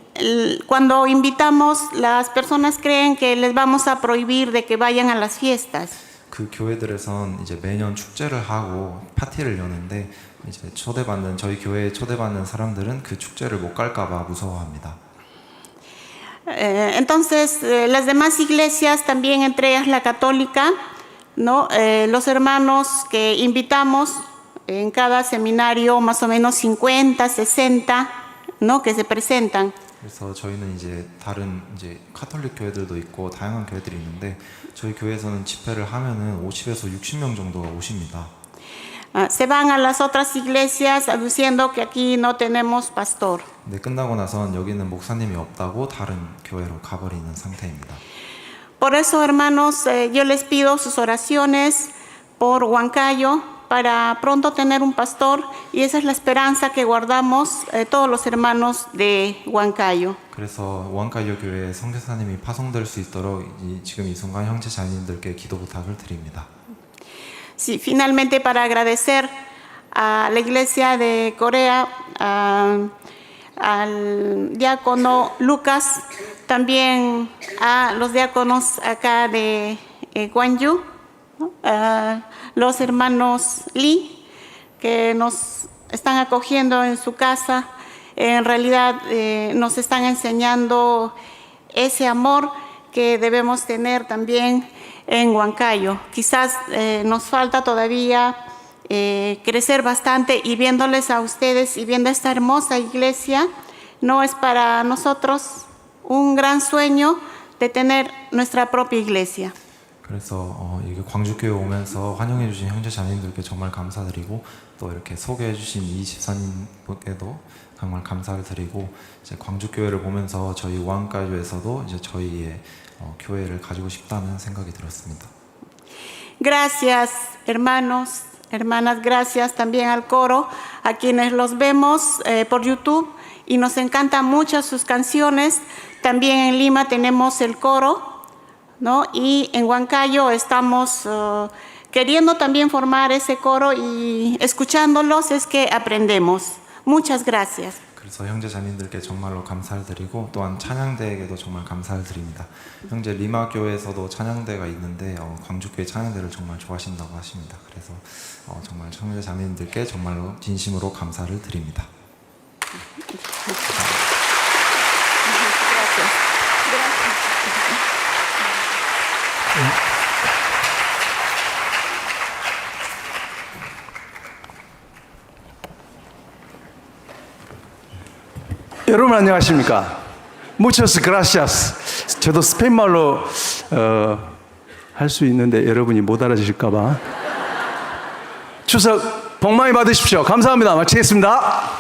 cuando invitamos, las personas creen que les vamos a prohibir de que vayan a las fiestas. 그 교회들에선 이제 매년 축제를 하고 파티를 여는데 이제 저희 교회에 초대받는 사람들은 그 축제를 못 갈까봐 무서워합니다. Entonces, las demás iglesias, también entre ellas la católica, ¿no? Los hermanos que invitamos en cada seminario, más o menos 50, 60, ¿no? Que se presentan. 그래서 저희는 이제 다른 이제 카톨릭 교회들도 있고 다양한 교회들이 있는데 저희 교회에서는 집회를 하면은 50에서 60명 정도가 오십니다. Se van a las otras iglesias aduciendo que aquí no tenemos pastor. 네, 끝나고 나선 여기는 목사님이 없다고 다른 교회로 가버리는 상태입니다. Por eso, hermanos, yo les pido sus oraciones por Huancayo para pronto tener un pastor, y esa es la esperanza que guardamos todos los hermanos de Huancayo. 그래서 오한가요 교회에 선교사님이 파송될 수 있도록 지금 이 순간 형제 자매님들께 기도 부탁을 드립니다. Sí, finalmente, para agradecer a la iglesia de Corea, al diácono Lucas, también a los diáconos acá de Gwangju, ¿no? A los hermanos Lee, que nos están acogiendo en su casa. En realidad nos están enseñando ese amor que debemos tener también en Huancayo. Quizás nos falta todavía crecer bastante, y viéndoles a ustedes y viendo esta hermosa iglesia, no es para nosotros un gran sueño de tener nuestra propia iglesia. 그래서 이게 광주교회 오면서 환영해 주신 형제 자매님들께 정말 감사드리고 또 이렇게 소개해 주신 이 집사님께도 정말 감사를 드리고 이제 광주교회를 보면서 저희 오한가요에서도 이제 저희의 교회를 가지고 싶다는 생각이 들었습니다. Gracias, hermanos, hermanas, gracias también al coro, a quienes los vemos por YouTube, y nos encantan mucho sus canciones. También en Lima tenemos el coro, ¿no? Y en Huancayo estamos queriendo también formar ese coro, y escuchándolos es que aprendemos. Muchas gracias. 그래서 형제 자매님들께 정말로 감사를 드리고 또한 찬양대에게도 정말 감사를 드립니다. 형제 리마 교회에서도 찬양대가 있는데 광주교회 찬양대를 정말 좋아하신다고 하십니다. 그래서 정말 형제 자매님들께 정말로 진심으로 감사를 드립니다. 여러분 안녕하십니까? Muchas gracias. 저도 스페인 말로 할 수 있는데 여러분이 못 알아주실까 봐. 추석 복 많이 받으십시오. 감사합니다. 마치겠습니다.